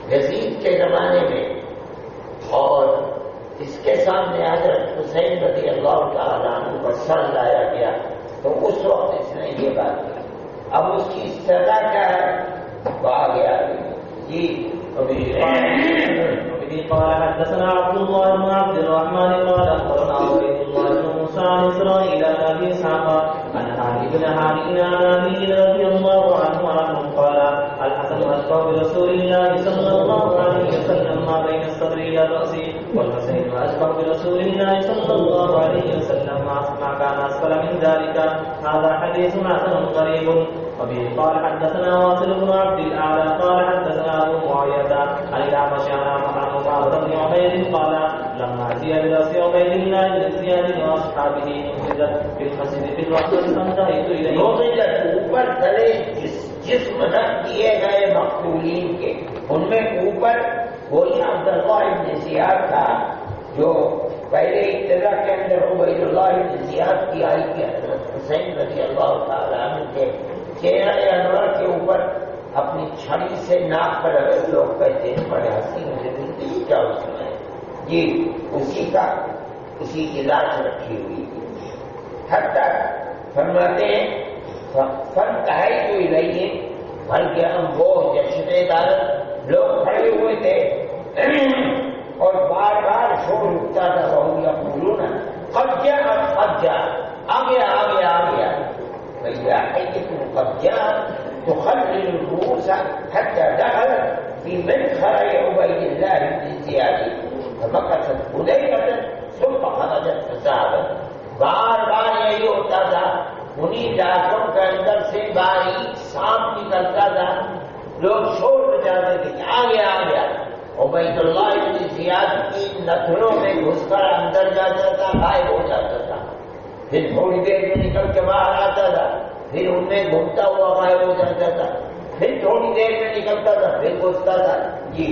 A: یزید کے زمانے میں اور اس کے سامنے حضرت حسین رضی اللہ تعالیٰ عنہ پر سر لایا گیا تو اس وقت اس نے یہ بات کی. اب اس کی سزا کیا ہے وہ آگے آ گئی. جی
C: قال حدثنا عبد الله بن عبد الرحمن قال اخبرنا عبيد الله بن موسى عن اسرائيل عن ابي اسحاق عن هاني بن هاني عن ابي رضي الله عنه قال الحسن اشبه برسول الله صلى الله عليه وسلم ما بين الصدر الى الراس والحسين اشبه برسول الله صلى الله عليه وسلم ما كان اسفل من ذلك. هذا حديث حسن غريب. وبه قال حدثنا واصل بن عبد الاعلى قال حدثنا ابو معاويه عن الاعمش عن معاذ بن عبيد قال لما اتي برأس عبيد الله بن زياد واصحابه نزلت في المسجد في الوقت فانتهيت اليه.
A: اوپر تلے جسم رکھ دیے گئے مقتولین کے ان میں اوپر وہی عبداللہ ابن زیاد تھا جو پہلے ابتدا کے اندر عبید اللہ ابن زیاد کی آئی کہ حضرت حسین رضی اللہ تعالیٰ عنہ کے چہرے انور کے اوپر اپنی چھڑی سے ناک پر اگر لوگ کہتے ہیں بڑے حسین سے زندگی کیا اس میں جی اسی کی لاش رکھی ہوئی حتیٰ فرماتے ہیں فن کہائی کوئی نہیں ہے بلکہ ہم وہ جشن دار لوگ کھڑے ہوئے تھے اور بار بار شور اٹھتا تھا بہو یا بولو نا قبضہ قبضہ آ گیا بھیا قبضہ تخلل الرؤوس حتى دخل في منخر عبيد الله بن زياد فمكثت حذيفة ثم خرجت فذهبت. بار یہی ہوتا تھا انہیں ڈاکوں کے اندر سے باریک سانپ نکلتا تھا لوگ شور بجاتے تھے کہ آ گیا عبید اللہ بن زیاد کی نتھنوں میں گھس کر اندر جاتا تھا غائب ہو جاتا تھا پھر تھوڑی دیر میں نکل کے باہر آتا تھا پھر ان میں گھومتا ہوا غائب ہو جاتا تھا پھر تھوڑی دیر میں نکلتا تھا پھر گھستا تھا. جی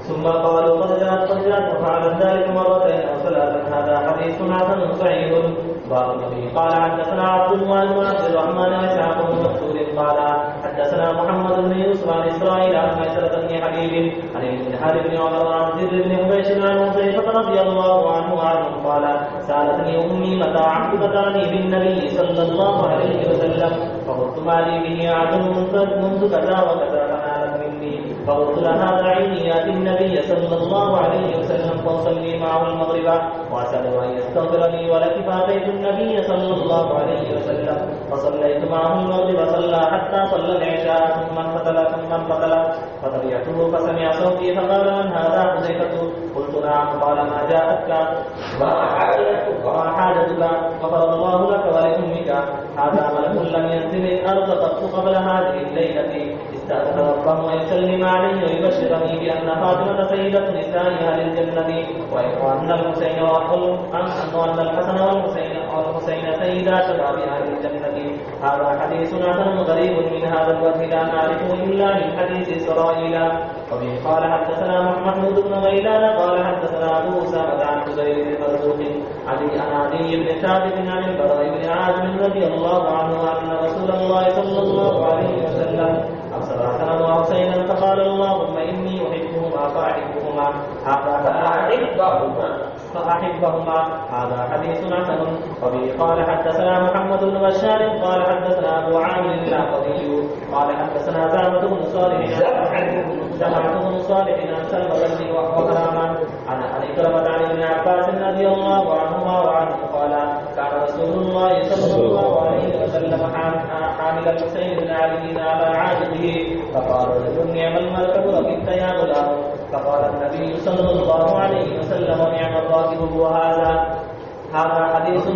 C: ثم قالوا قد جاءت وفعلت ذلك مرتين أو ثلاثا. هذا حديث حسن صحيح. باب النبي قال حدثنا عبد الله بن عبد الرحمن وإسحاق بن منصور قال حدثنا محمد بن يوسف عن إسرائيل عن ميسرة بن حبيب عن ابن حارث بن عمر عن زر بن حبيش عن حذيفة رضي الله عنه قال سألتني أمي متى عقبتني بالنبي صلى الله عليه وسلم فقلت ما لي به عهد منذ كذا وكذا فنالت مني فقلت لها دعيني يأتي النبي صلى الله عليه وسلم فأصلي معه المغرب وأسأله أن يستغفر لي ولك فأتيت النبي صلى الله عليه وسلم فصليت معه المغرب صلى حتى صلى العشاء ثم انفتل فتبعته فسمع صوتي فقال من هذا حذيفة؟ قلت نعم. قال ما جاءتك؟
A: ما
C: حاجتك؟ غفر الله لك ولأمك. هذا ملك لم ينزل الأرض قط قبل هذه الليلة استأذن ربه ويسلم عليه ويبشرني بأن فاطمة سيدة نساء أهل الجنة وأن الحسين وأن الحسن والحسين سيدا شباب أهل الجنة. هذا حديث حسن غريب من هذا الوجه لا نعرفه إلا من حديث إسرائيل. وبه قال حدثنا محمود بن غيلان قال حدثنا أبو أسامة عن زبير بن مرزوق عن عدي بن ثابت عن البراء بن عازب رضي الله عنه أن رسول الله صلى الله عليه وسلم أرسل حسنا وحسينا فقال اللهم إني أحبهما فأحبهما. هذا حديث حسن. وبه قال حدثنا محمد بن بشار قال حدثنا أبو عامر الناقضي قال حدثنا زعمة بن صالح عن سلمة بن وهرمان عن إكرمة عن ابن عباس رضي الله عنهما وعنه قال كان رسول الله صلى الله عليه وسلم حامل الحسين بن علي على عاتقه فقال رجل نعم المركب ركبت يا غلام. فقال النبي صلى الله عليه وسلم نعم الراكب هو هذا حديث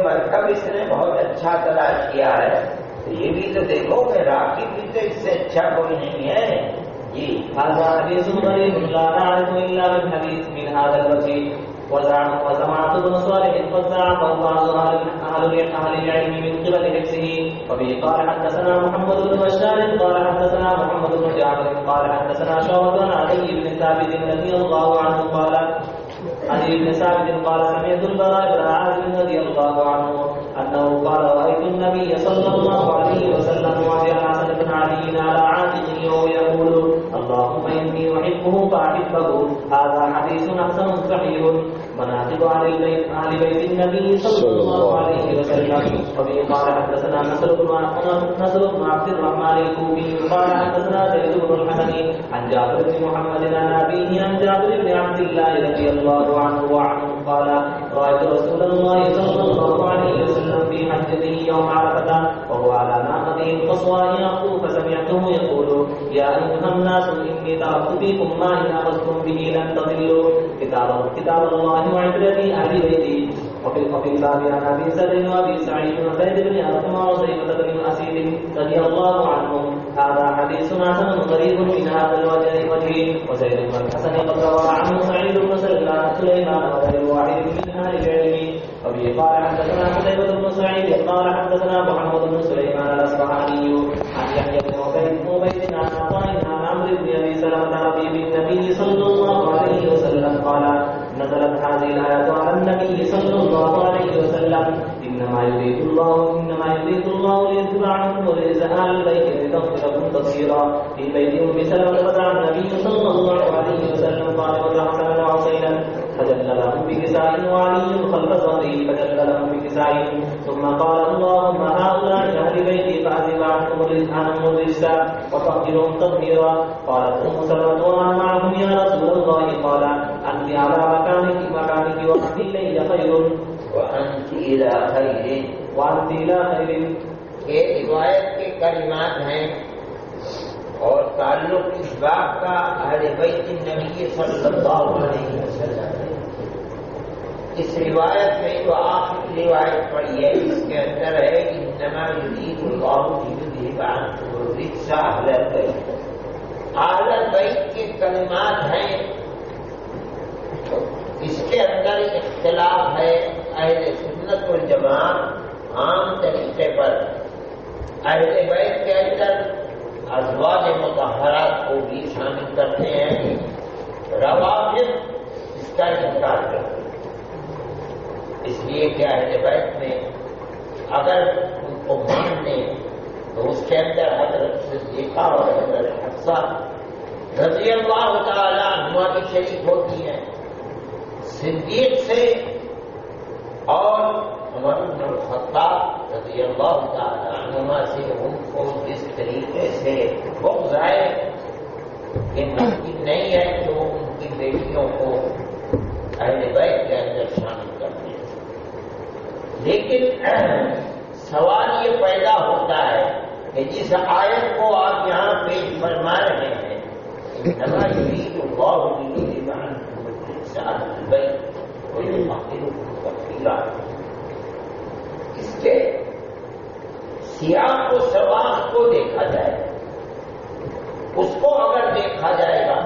A: مرکب اس نے بہت اچھا تلاش کیا ہے. تو یہ بھی تو دیکھو کہ راکب بھی تو اس سے اچھا کوئی نہیں ہے. جی
C: هذا حديث غريب لا نعرف إلا من حديث من هذا الوجه. وزعمت بن صالح وزعم بعض أهل العلم من قبل حفظه. وبه قال حدثنا محمد بن بشار قال حدثنا محمد بن جعفر قال حدثنا شعبة عن علي بن ثابت رضي الله عنه قال علي بن ثابت قال سمعت البراء بن عازب رضي الله عنه أنه قال رأيت النبي صلى الله عليه وسلم وعلى الحسن بن علي على عاتقه وهو يقول اللهم إني أحبه فأحبه. هذا حديث حسن صحيح. مناقب أهل بيت النبي صلى الله عليه وسلم. وبه قال حدثنا نصر بن عبد الرحمن الكوفي قال حدثنا زيد بن الحسن عن جابر بن محمد عن أبيه عن جابر بن عبد الله رضي الله عنه قال رأيت رسول الله صلى الله عليه وسلم في حجته يوم عرفة وهو على ناقته القصوى يخطو فسمعته يقول يا أيها الناس إني تركت فيكم ما إن أخذتم به لن تضلوا كتاب الله وعبرتي أهل بيتي. وفي الباب عن أبي ذر وأبي سعيد وزيد بن أرقم وصيبة بن أسيد رضي الله عنهم. هذا حديث حسن غريب من هذا الوجه. وزيد بن الحسن قد روى عنه سعيد بن سليمان وغير واحد من أهل العلم. وبه قال حدثنا قتيبة بن سعيد قال حدثنا محمد بن سليمان الأصبهاني عن يحيى بن عبيد عن عطاء عن عمرو بن أبي سلمة حبيب النبي صلى الله عليه وسلم قال نزلت هذه الآية على النبي صلى الله عليه وسلم إنما يريد الله ليذهب عنكم الرجس أهل البيت ويطهركم تطهيرا. في بيت أم سلمة فدعا النبي صلى الله عليه وسلم فاطمة حسنا وحسينا فجل لهم بكساء وعلي خلف ظهره فجل لهم بكساء ثم قال اللهم هؤلاء أهل بيتي فأذهب عنهم الرجس وطهرهم تطهيرا. قالت أم سلمة وما معهم يا رسول الله؟ قال أنت على مكانك وأنت إلي خير وأنت إلى خير.
A: یہ روایت کے کلمات ہیں اور تعلق اس بات کا اہل بیت النبی صلی اللہ علیہ وسلم. اس روایت میں جو آخری روایت پڑھی ہے اس کے اندر ہے انما یرید اللہ لیذهب عنکم الرجس اہل البیت. اہل البیت کے کلمات ہیں. اس کے اندر اختلاف ہے. اہل سنت والجماعت عام طریقے پر اہل بیت کے اندر ازواج مطہرات کو بھی شامل کرتے ہیں، روافض اس کا انکار کرتے ہیں، اس لیے کہ اہل بیت میں اگر ان کو مان لیں تو اس کے اندر حضرت صدیقہ اور حضرت حفصہ رضی اللہ تعالی عنہا بھی شریک ہوتی ہیں، صدیق سے اور عمر بن الخطاب رضی اللہ تعالی عنہما سے ان کو جس طریقے سے بغض آئے کہ ممکن نہیں ہے کہ وہ ان کی بیٹیوں کو اہل بیت کے اندر شامل کرتے ہیں۔ لیکن سوال یہ پیدا ہوتا ہے کہ جس آیت کو آپ یہاں پیش فرما رہے ہیں انما یرید اللہ لیذهب عنکم الرجس اہل البیت ویطہرکم تطہیرا، اس کے سیاق و سباق کو دیکھا جائے، اس کو اگر دیکھا جائے گا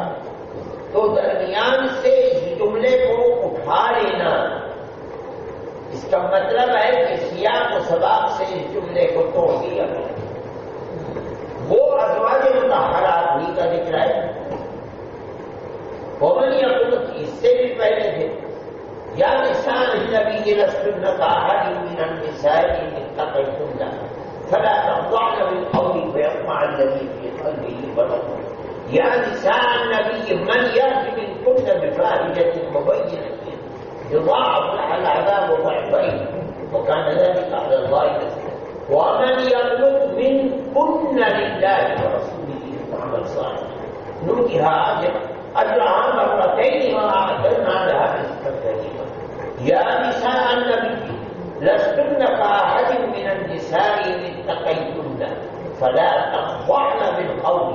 A: تو درمیان سے اس جملے کو اٹھا لینا، اس کا مطلب ہے کہ سیاق و سباق سے اس جملے کو توڑ دیا گیا۔ وہ ازواج مطہرات ہی کا ذکر ہے، ومن یقول اس سے بھی پہلے تھے یا نساء النبی لستن کاحد من النساء ان اتقیتن فلا تخضعن بالقول فيطمع الذي في قلبه مرض یا نساء النبی من یأت منکن بفاحشة مبینة يضاعف لها العذاب ضعفين وكان ذلك على الله يسيرا ومن يقنط منكن لله ورسوله وعمل صالحا نؤتها اجرها مرتين واعتدنا لها رزقا كريما يا نساء النبي لستن كأحد من النساء ان اتقيتن فلا تخضعن بالقول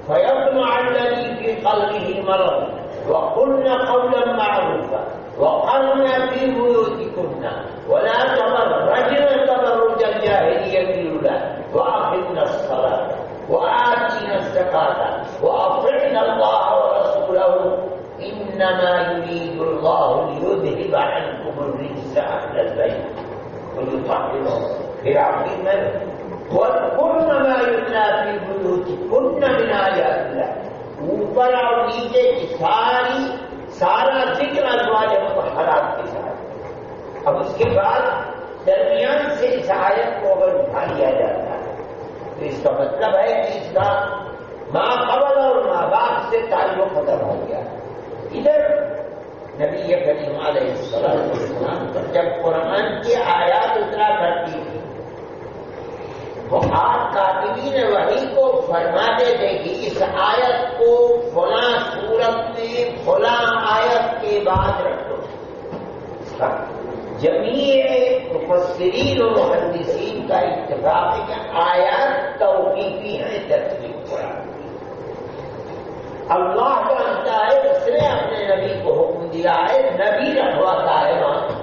A: فيطمع الذي في قلبه مرض وقلن قولا معروفا وقرن في بيوتكن ولا تبرجن تبرج الجاهلية الأولى وأقمنا الصلاة وآتينا الزكاة وأطعنا الله ورسوله إنما يريد الله ليذهب عنكم الرجس أهل البيت ويطهركم برحمته واذكرن ما يتلى في بيوتكن من آيات الله اوپر اور نیچے کی سارا ذکر ازواج مطہرات کے ساتھ، اب اس کے بعد درمیان سے اس آیت کو اگر اٹھا لیا جاتا ہے تو اس کا مطلب ہے کہ اس کا ماں قبل اور ماں باپ سے تعلق ختم ہو گیا۔ ادھر نبی کریم علیہ السلام پر جب قرآن کی آیات اترا کرتی تھی وہ آپ کاتبین وحی کو فرماتے تھے کہ اس آیت کو فلاں صورت میں فلاں آیت کے بعد رکھو۔ جمیع مفسرین و محدثین کا اتفاق ہے کہ آیات توقیفی ہیں، ترتیب قرآن کی۔ اللہ جانتا ہے، اس نے اپنے نبی کو حکم دیا ہے، نبی رکھواتا ہے وہاں۔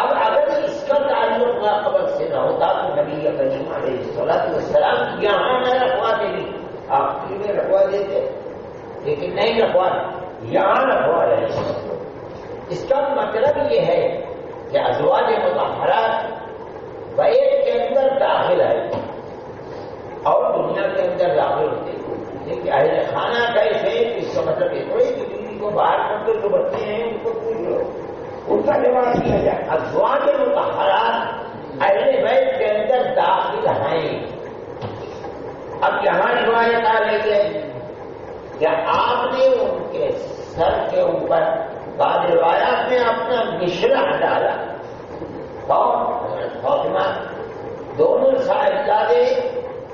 A: اب اگر اس کا تعلق نہ قبل سے نہ ہوتا تو نبی کریم علیہ السلام یہاں نہ رکھوا دے، آخری میں رکھوا دیتے، لیکن نہیں رکھوا، یہاں رکھوا رہے ہیں۔ اس کا مطلب یہ ہے کہ ازواج مطہرات بیت کے اندر داخل ہے اور دنیا کے اندر داخل ہوتے ہیں، لیکن اہل خانہ کیسے؟ اس کا مطلب یہ تھوڑی کہ بیوی کو باہر کر کے جو بچے ہیں ان کو پوچھ لو، ان کا جواب دیا جائے۔ ازواج مطہرات اہل بیت کے اندر داخل ہیں۔ اب یہاں روایت آ رہی ہے کہ آپ نے ان کے سر کے اوپر بعض روایات میں اپنا مشرع ڈالا اور حضرت فاطمہ، دونوں صاحبزادے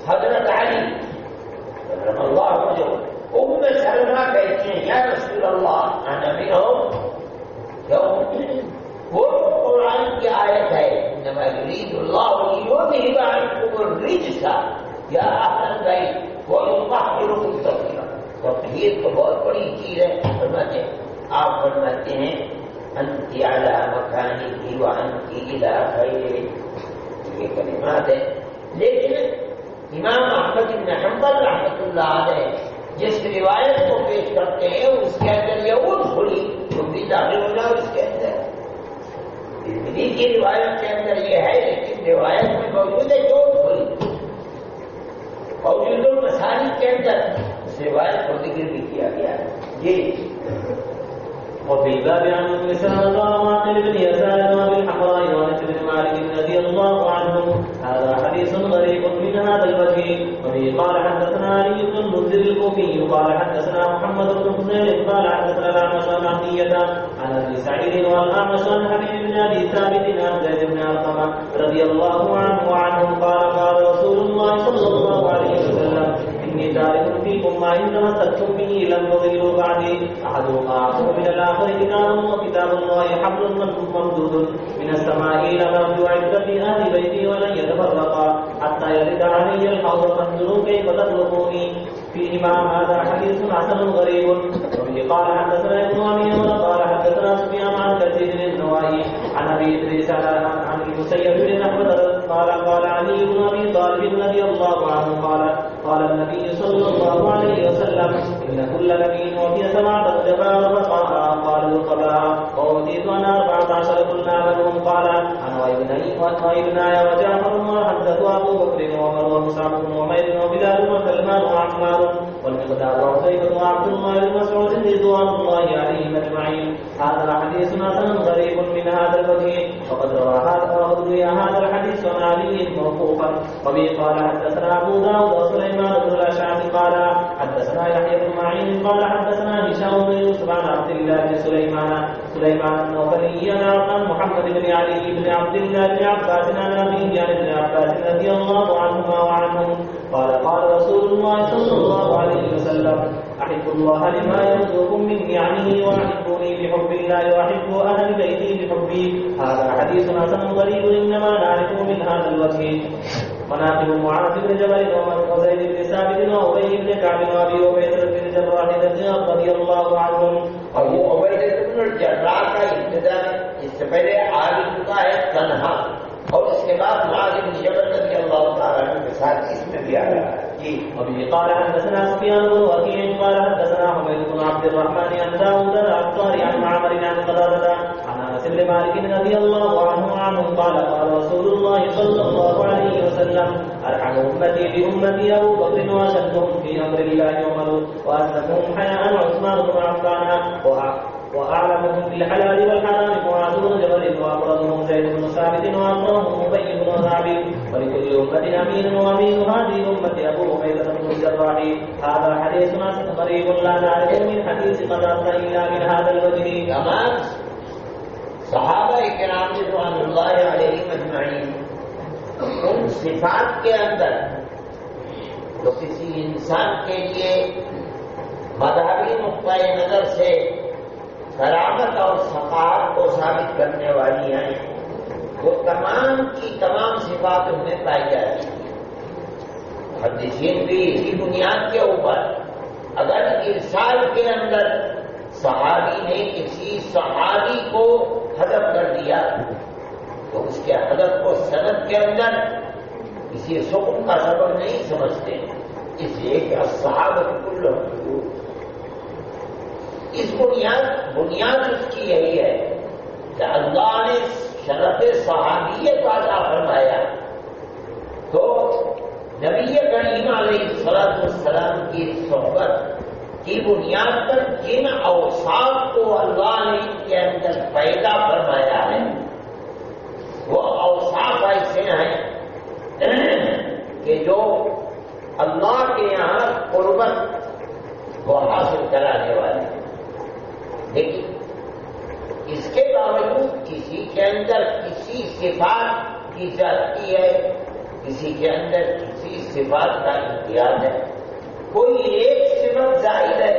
A: حضرت علی رضی اللہ عنہ، ام سلمہ کہتی ہیں یا رسول اللہ انا منہم، وہ قرآن کی آیت ہے انما یرید اللہ لیذہب عنکم الرجس یا اہل البیت ویطہرکم تطہیرا۔ تطہیر تو بہت بڑی چیز ہے۔ آپ فرماتے ہیں انت علی مکانک وانت الی خیر، یہ کلمات ہیں، لیکن امام احمد بن حنبل رحمۃ اللہ علیہ جس روایت کو پیش کرتے ہیں اس کے اندر یہ ادخلی، تم بھی داخل ہو جاؤ اس کے اندر۔ ترمذی کی روایت کے اندر یہ ہے، لیکن روایت میں موجود ہے جو ادخلی۔ موجود المسانی کے اندر اس روایت کو ذکر بھی کیا گیا ہے. جی
C: وفي الباب عن ابن سلمة وعاقل بن يسار وابي الحمراء وانس بن مالك رضي الله عنه. هذا حديث غريب من هذا الوجه. وفي قال حدثنا علي بن المنذر الكوفي قال حدثنا محمد بن حسين قال حدثنا الاعمش عن عطية عن ابي سعيد والاعمش عن حبيب بن ابي ثابت عن زيد بن ارقم رضي الله عنه وعنهم قال قال رسول الله صلى الله عليه وسلم إني تارك فيكم ما إن تمسكتم به لم تضلوا بعدي. أحدهما أعظم من الآخر كتاب وكتاب الله حبل ممدود من السماء إلى الأرض وعد في أهل بيتي ولن يتفرقا حتى يرد علي الحوض فانظروا كيف تطلبوني فيهما. هذا حديث حسن غريب. وبه قال حدثنا ابن أبي قال حدثنا سفيان عن كثير النواهي عن أبي إدريس عن المسيب بن أحمد قال علي بن أبي طالب رضي الله عنه قال النبي صلى الله عليه وسلم إن كل نبي أوتي 7 جبار قال القباء وأوتيت أنا 14 كنا منهم قال أنا وابناي وجعفر وحمزة أبو بكر وعمر ومصعب بن عمير وبلال وسلمان وعمار والمقداد وحذيفة وعبد الله بن مسعود رضوان الله عليهم أجمعين. هذا حديث حسن غريب من هذا الوجه. وقد روى هذا الحديث عن علي موقوفا. وبه قال حدثنا أبو داود وسليمان بن الأشعث قال حدثنا يحيى بن معين قال حدثنا هشام بن يوسف عن عبد الله بن سليمان النوفلي عن محمد بن علي بن عبد الله بن عباس عن أبيه عن ابن عباس رضي الله عنهما وعنهم قال رسول الله صلى الله عليه وسلم أحب الله لما يرزقكم من نعمه وأحبوني بحب الله وأحب أهل بيتي بحبي. هذا حديث حسن غريب إنما نعرفه من هذا الوجه. مناقب معاذ بن جبل وزيد بن ثابت وأبي بن كعب وأبي عبيدة بن جراح رضي الله عنهم.
A: ابو عبیدہ بن الجراح کا ابتدا اس سے پہلے آ چکا ہے تنہا اور اس کے بعد معاذ بن جبل رضی اللہ تعالیٰ عنہ کے ساتھ اس میں بھی آ رہا ہے. جی
C: وبه قال حدثنا سفيان بن وكيع قال حدثنا حميد بن عبد الرحمن عن داود الأبصاري عن معمر عن قتادة عن أنس بن مالك رضي الله عنه قال رسول الله صلى الله عليه وسلم أرحم أمتي بأمتي أبو بكر وأشدهم في أمر الله عمر وأسلمهم حياء عثمان بن عفان وأعلمهم بالحلال والحرام معاذ بن جبل وأبرزهم زيد بن ثابت وأقرأهم أبي بن كعب. ولكل أمة أمين وأمين هذه الأمة أبو عبيدة بن الجراح. هذا حديث غريب لا نعرفه من حديث قتادة إلا من هذا الوجه.
A: تمام صحابہ کرام رضوان اللہ علیہم اجمعین ان صفات کے اندر جو کسی انسان کے لیے مذہبی نقطۂ نظر سے کرامت اور ثقافت کو ثابت کرنے والی ہیں وہ تمام کی تمام صفات ان میں پائی جاتی ہیں. محدثین بھی اسی بنیاد کے اوپر اگر ارسال کے اندر صحابی نے کسی صحابی کو حذف کر دیا تو اس کے حذف کو سند کے اندر کسی سکون کا سبب نہیں سمجھتے، اس لیے کہ صحابہ کلهم اس بنیاد اس کی یہی ہے کہ اللہ نے شرف صحابیت عطا فرمایا تو نبی کریم علیہ الصلوۃ والسلام کی صحبت کی بنیاد پر جن اوصاف کو اللہ نے ان کے اندر پیدا فرمایا ہے وہ اوصاف ایسے ہیں کہ جو اللہ کے یہاں قربت کو حاصل کرانے والے ہیں. لیکن اس کے باوجود کسی کے اندر کسی صفات کی زیادتی ہے، کسی کے اندر کسی صفات کا امتیاز ہے، کوئی ایک صفت زائد ہے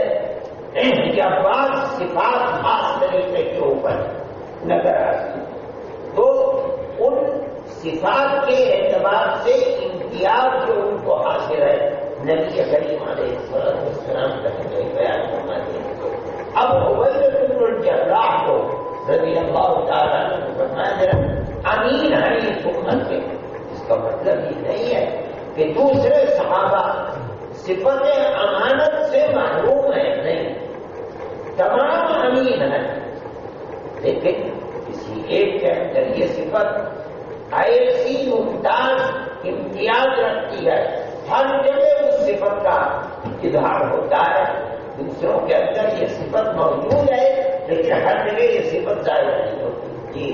A: یا بعض صفات خاص طریقے کے اوپر نظر آتی تو ان صفات کے اعتبار سے امتیاز جو ان کو حاصل ہے نبی کریم علیہ السلام کا بیان فرماتے ہیں. اب عبیدہ بن الجراح کو رضی اللہ تعالیٰ عنہ فرمایا میرا امین ہے اس امت کے. اس کا مطلب یہ نہیں ہے کہ دوسرے صحابہ صفت امانت سے محروم ہیں، نہیں، تمام امین ہیں، لیکن کسی ایک کے اندر یہ صفت ایسی ممتاز امتیاز رکھتی ہے ہر جگہ صفت کا اظہار ہوتا ہے، دوسروں کے اندر یہ صفت موجود ہے لیکن ہر جگہ یہ صفت ظاہر نہیں ہوتی. جی.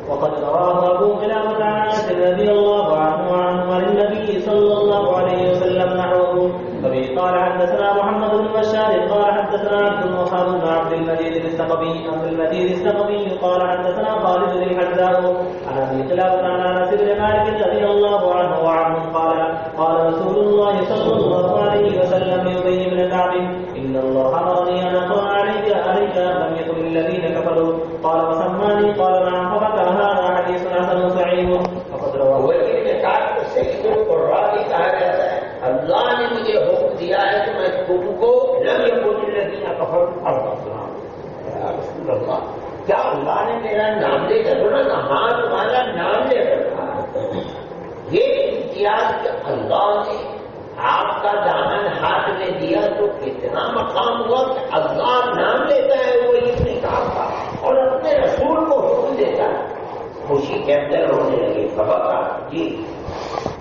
C: وقد رواه أبو قلابة عن أنس رضي الله عنه عن النبي صلى الله عليه وسلم نحوه. وبه قال حدثنا محمد بن بشار قال حدثنا عبد الوهاب بن عبد المجيد الثقفي قال حدثنا خالد بن الحذاء عن أبي قلابة عن أنس بن مالك رضي الله عنه وعنه قال رسول الله صلى الله عليه وسلم لأبي بن كعب إن الله أمرني أن أقرأ عليك لم يكن الذين كفروا قال وسماني قال نعم فبكى. هذا حديث حسن صحيح. وقد رواه
A: سید القراء کہا جاتا ہے. اللہ نے مجھے حکم دیا ہے کہ میں تم کو لم یکن الذین کفروا یا رسول اللہ، کیا اللہ نے میرا نام لے کر بولا؟ ہاں تمہارا نام لے کر کہا. یہ امتیاز کہ اللہ نے آپ کا دامن ہاتھ میں دیا تو کتنا مقام ہوا کہ اللہ نام لیتا ہے وہ اتنی کام کا اور اپنے رسول کو حکم دیتا ہے. خوشی کے اندر ہونے لگے خبر. جی.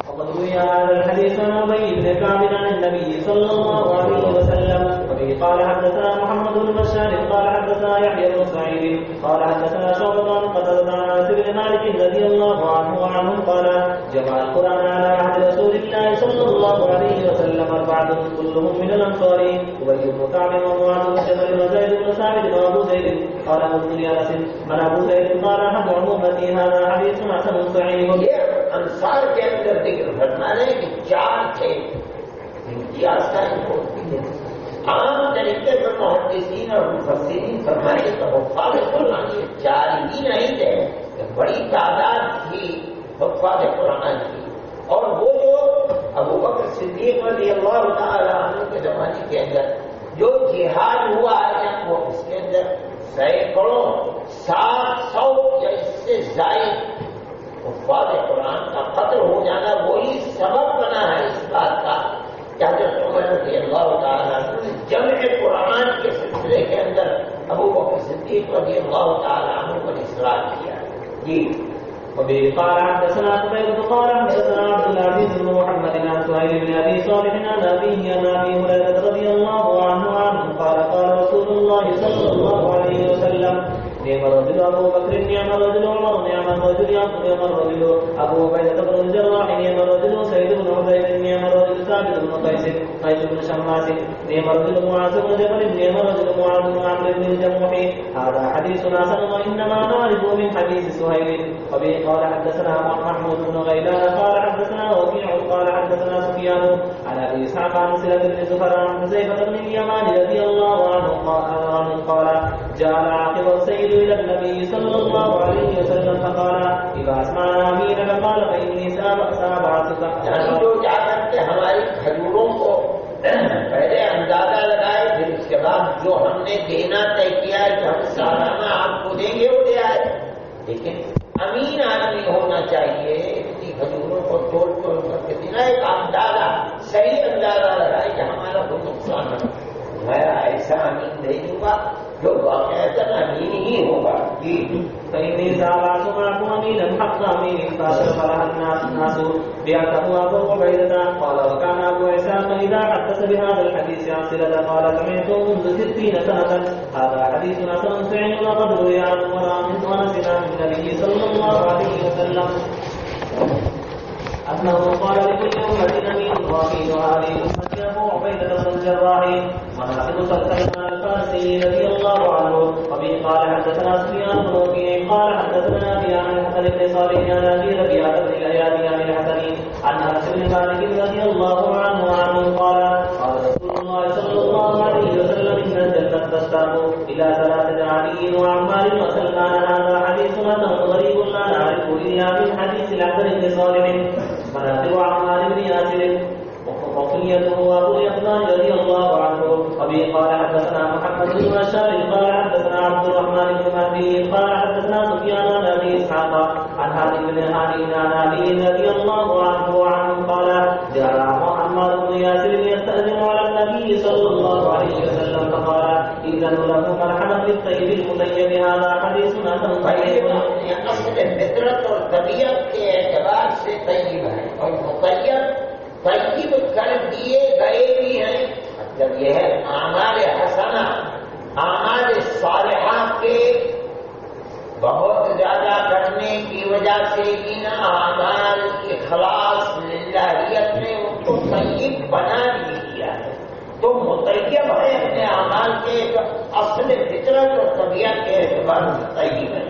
C: وقد روي هذا الحديث عن أبي بن كعب عن النبي صلى الله عليه وسلم. وبه قال حدثنا محمد بن بشار قال حدثنا يحيى بن سعيد قال حدثنا شعبة عن قتادة عن أنس بن مالك رضي الله عنه وعنهم قال جمع القرآن على عهد رسول الله صلى الله عليه وسلم 4 كلهم من الأنصار أبي بن كعب ومعاذ بن جبل وزيد بن ثابت وأبو زيد قال ابن أنس من أبو زيد قال أحد عمومتي هذا حديث حسن صحيح.
A: انصار کے اندر ذکر فرمانے کہ 4 تھے. امتیاز کا عام طریقے پر محدثین اور مفسرین فرمانے کا حفاظ قرآن یہ 4 ہی نہیں تھے، بڑی تعداد تھی حفاظ قرآن کی. اور وہ جو ابو بکر صدیق رضی اللہ تعالی عنہ کے زمانے کے اندر جو جہاد ہوا ہے وہ اس کے اندر سینکڑوں 700 یا اس سے زائد حفاظ قرآن کا قتل ہو جانا وہی سبب بنا ہے اس بات کا کہ حضرت عمر رضی اللہ تعالیٰ عنہ نے جمع قرآن کے سلسلے کے اندر ابو بکر صدیق رضی اللہ تعالیٰ عنہ پر اصرار کیا. جی.
C: وبه قال حدثنا قتيبة قال حدثنا عبد العزيز بن محمد عن سهيل بن أبي صالح عن أبيه عن أبي هريرة رضي الله عنه قال قال رسول الله صلى الله عليه وسلم نعم الرجل أبو بكر نعم الرجل عمر نعم الرجل نعم الرجل أبو عبيدة بن الجراح نعم الرجل سعيد بن عبيد نعم الرجل ثابت بن قيس بن شماس نعم الرجل معاذ بن جبل نعم الرجل معاذ بن عمرو بن الجموح. هذا حديث حسن وإنما نعرفه من حديث سهيل. وبه قال حدثنا محمود بن غيلان قال حدثنا وكيع قال حدثنا سفيان عن أبي إسحاق عن سلمة بن زفر عن حذيفة بن اليمان رضي الله عنه قال جاء العاقب السيد إلى النبي صلى الله عليه وسلم فقال إذا أسمعنا أمينك قال فإني سأبعثك.
A: جو جا کر کے ہماری کھجوروں کو پہلے اندازہ لگائے پھر اس کے بعد جو ہم نے دینا طے کیا ہے کہ ہم سالانہ آپ کو دیں گے وہ دے آئے. لیکن امین آدمی ہونا چاہیے. اتنی کھجوروں کو توڑ کر کے دینا ایک اندازہ صحیح اندازہ لگائے کہ ہمارا کوئی نقصان نہ. میں ایسا امین دے دوں گا جو واقعہ امین ہی ہوگا. جی.
C: فإني سأبعث معكم أمينا حق أمين فأشرف لها الناس بأنه أبو عبيدة. قال وكان أبو إسحاق إذا حدث بهذا الحديث عن صلة قال سمعته منذ 60 سنة. هذا حديث حسن صحيح وقد روي عنه ونسمع من النبي صلى الله عليه وسلم أنه قال لكل أمة أمين وأمين هذه الأمة أبو عبيدة بن الجراح. مناقب سلمان الفارسي رضي الله عنه. وبه قال حدثنا سفيان بن وكيع قال حدثنا أبي عن الحسن بن صالح عن أبي ربيعة بن الأيادي عن الحسن عن أنس بن مالك رضي الله عنه قال قال رسول الله صلى الله عليه وسلم إن الجنة تشتاق إلى 3 علي وعمار وسلمان. هذا حديث حسن غريب لا نعرفه إلا من حديث الحسن بن صالح. مناقب عمار بن ياسر وكنيته أبو يحيى رضي الله عنه. وبه قال حدثنا محمد بن بشار قال حدثنا عبد الرحمن بن مهدي قال حدثنا سفيان عن أبي إسحاق عن هاني بن هاني عن أبي رضي الله عنه قال جاء عمار بن ياسر يستأذن على النبي صلى الله عليه وسلم فقال إذن له مرحبا بالطيب المطيب. هذا حديث حسن صحيح.
A: اصل فطرت اور طبیعت کے اعتبار سے طیب ہے اور مطیب طیب کر دیے گئے بھی ہیں. مطلب یہ ہے اعمال حسنہ، اعمال صالحہ کے بہت زیادہ کرنے کی وجہ سے ان اعمال اخلاص للہیت نے ان کو طیب بنا بھی دیا ہے. تو مطیب ہے اپنے اعمال کے اصل فطرت اور طبیعت کے اعتبار سے طیب ہے.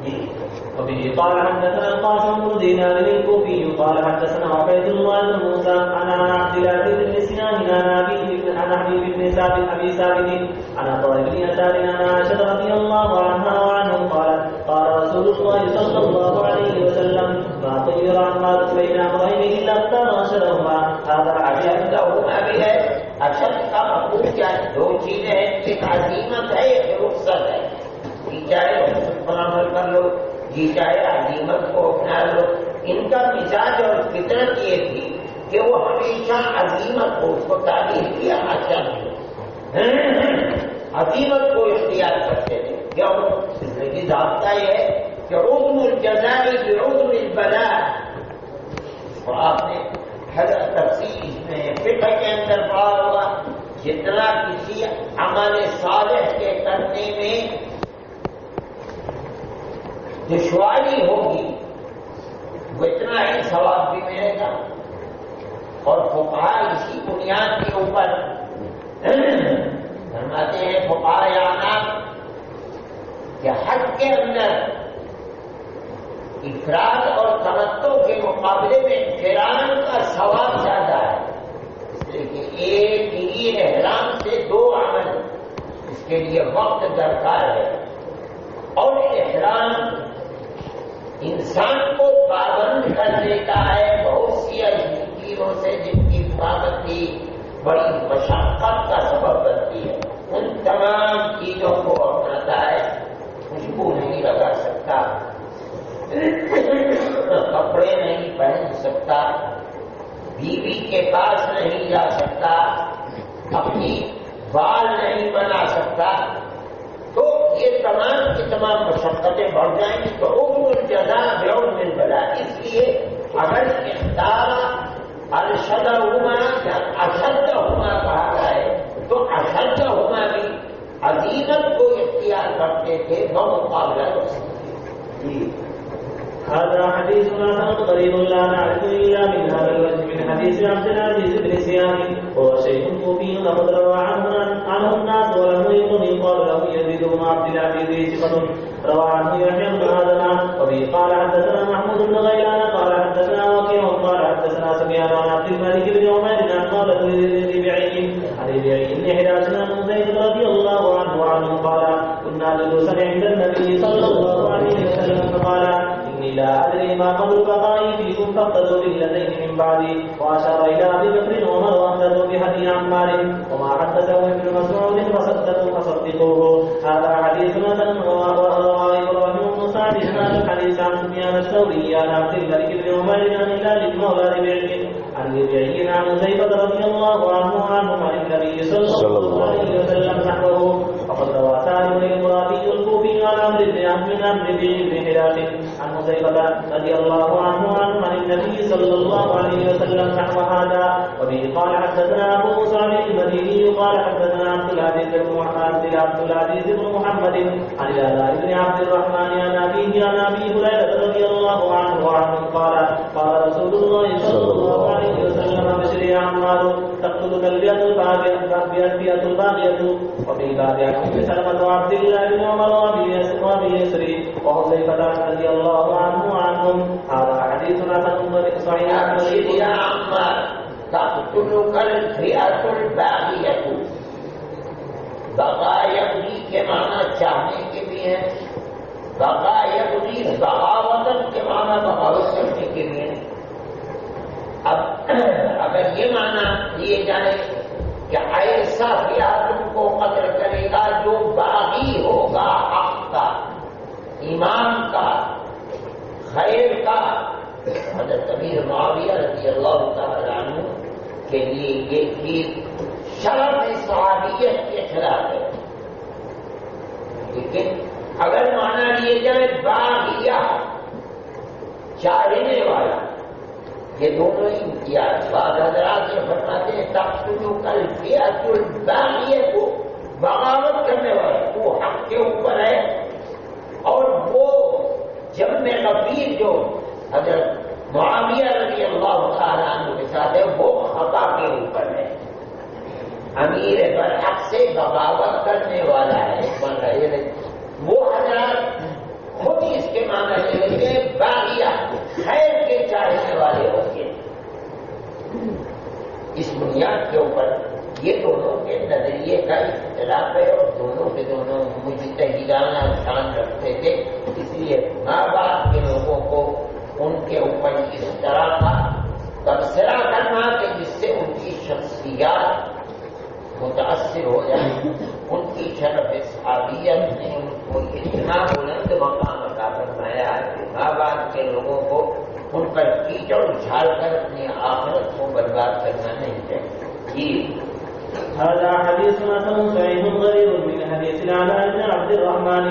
A: جی.
C: وبه قال حدثنا القاسم بن دينار الكوفي قال حدثنا عبيد الله بن موسى عن عبد العزيز بن سنان عن حبيب بن ثابت ابي ثابت عن عطاء بن يسار عن عائشه رضي الله عنها وعنه قال رسول الله صلى الله عليه وسلم ما طير عمار بين امرين الا افتراشهما. هذا
A: اشد ہونا بھی ہے. اشد کا مفہوم کیا ہے؟ دو چیزیں ہیں، ایک عزیمت ہے، ایک رخصت ہے. جی چاہے رخصت پر عمل کر لو، جی چاہے عزیمت کو اپنا لو. ان کا مزاج اور فطرت یہ تھی کہ وہ ہمیشہ عزیمت کو، اس کو تعریف کیا اچھا نہیں، عزیمت کو اختیار کرتے تھے. کیوں؟ زندگی ضابطہ یہ ہے کہ عظم الجزاء بعظم البلاء. اور آپ نے حضرت تفصیل اس میں فقہ کے اندر پڑھا ہوگا، جتنا کسی عمل صالح کے کرنے میں دشواری ہوگی وہ اتنا ہی ثواب بھی ملے گا. اور فقہاء اسی بنیاد کے اوپر فرماتے ہیں فقہاء اعناق کہ حج کے اندر افراد اور تمتع کے مقابلے میں قران کا ثواب زیادہ ہے. اس لیے کہ ایک ہی احرام سے دو عمل، اس کے لیے وقت درکار ہے. اور احرام انسان کو پابند کر دیتا ہے بہت سی چیزوں سے جن کی پابندی بڑی مشقت کا سبب بنتی ہے. ان تمام چیزوں کو اپناتا ہے. خوشبو نہیں لگا سکتا، کپڑے نہیں پہن سکتا، بیوی کے پاس نہیں جا سکتا، اپنی بال نہیں بنا سکتا. تو یہ تمام کی تمام مشقتیں بڑھ جائیں گی. تو عظم الجزاء بعظم البلاء. اس لیے اگر اختار ارشدہما یا اشدہما کہا جائے تو اشدہما بھی عزیمت کو اختیار کرتے تھے بمقابلہ جی.
C: هذا حديث حسن غريب لا نعرف الا من هذا الوجه من حديث عبد العزيز بن سيان وهو شيخ كوفي لقد روى عنه الناس ولم يكن يقال له يزيد بن عبد العزيز ثقة. روى عنه يحيى بن آدم وبه قال حدثنا محمود بن غيلان قال حدثنا وكيع قال حدثنا سفيان عن عبد الملك بن عمير عن قال ربيعي عن ربيعي بن حراش بن زيد رضي الله عنه قال كنا جلوسا عند النبي صلى الله عليه وسلم فقال لا أدري ما قبل بقائي فيكم فاقتدوا بالذين من بعدي. وأشار إلى أبي بكر وعمر واقتدوا بهدي عمار وما حدثه ابن مسعود فصدقوه. هذا حديث حسن رواه إبراهيم بن سعد هذا الحديث عن سفيان الثوري عن عبد الملك بن عمير عن هلال بن مولى ربيعي عن ربيعي عن حذيفة رضي الله عنه عن النبي صلى الله عليه وسلم نحوه. وقد روى سالم القرافي الكوفي عن عمرو بن ربيعي بن هلال عن حذيفة رضي الله عنه عن النبي صلى الله عليه وسلم نحو هذا. وبه قال حدثنا أبو موسى المديني قال حدثنا عبد العزيز بن محمد عن العلاء بن عبد الرحمن عن أبيه عن أبي هريرة رضي الله عنه قال رسول الله صلى الله عليه وسلم بشر يا عمار تقتلك الفئة الباغية. وفي باب عن سلمة وعبد الله بن عمر وأبي يسري وحذيفة رضي الله عنهم. هذا حديث حسن صحيح.
A: يا عمار تقتلك الفئة الباغية. بغا یبغی کے معنی چاہنے کے بھی ہیں، بغا یبغی بغاوتن کے معنی بغاوت کرنے کے بھی ہیں. اب اگر یہ معنی لیے جائے کہ ایسا فئات کو قتل کرے گا جو باغی ہوگا، حق کا، ایمان کا، خیر کا. حضرت امیر معاویہ رضی اللہ تعالی عنہ کے لیے یہ چیز شرف صحابیت کے خلاف ہے. لیکن اگر مانا لیے جائے باغیہ، چاہنے والا، یہ دونوں ہی امتیاز بعض حضرات سے فرماتے ہیں تقتلک الفئۃ الباغیہ کو بغاوت کرنے والا وہ حق کے اوپر ہے، اور وہ جم غفیر جو حضرت معاویہ رضی اللہ تعالیٰ عنہ کے ساتھ ہے وہ خطا کے اوپر ہے، امیر برحق سے بغاوت کرنے والا ہے۔ وہ حضرات خود ہی اس کے معنی لے لیتے ہیں باغیہ، خیر کے چاہنے والے ہوتے ہیں۔ اس بنیاد کے اوپر یہ دونوں کے نظریے کا اختلاف ہے اور دونوں کے دونوں مجتہدانہ شان رکھتے تھے، اس لیے ماں باپ کے لوگوں کو ان کے اوپر اس طرح کا تبصرہ کرنا کہ جس سے ان کی شخصیات متاثر ہو جائے، ان کی شرف صحابیت نے ان کو اتنا بلند مقام عطا فرمایا کہ ماں باپ کے لوگوں کو ان پر کیچڑ اچھال کر اپنی آخرت کو برباد کرنا نہیں چاہیے۔
C: هذا حديث حسن صحيح غريب من حديث العلاء بن عبد الرحمن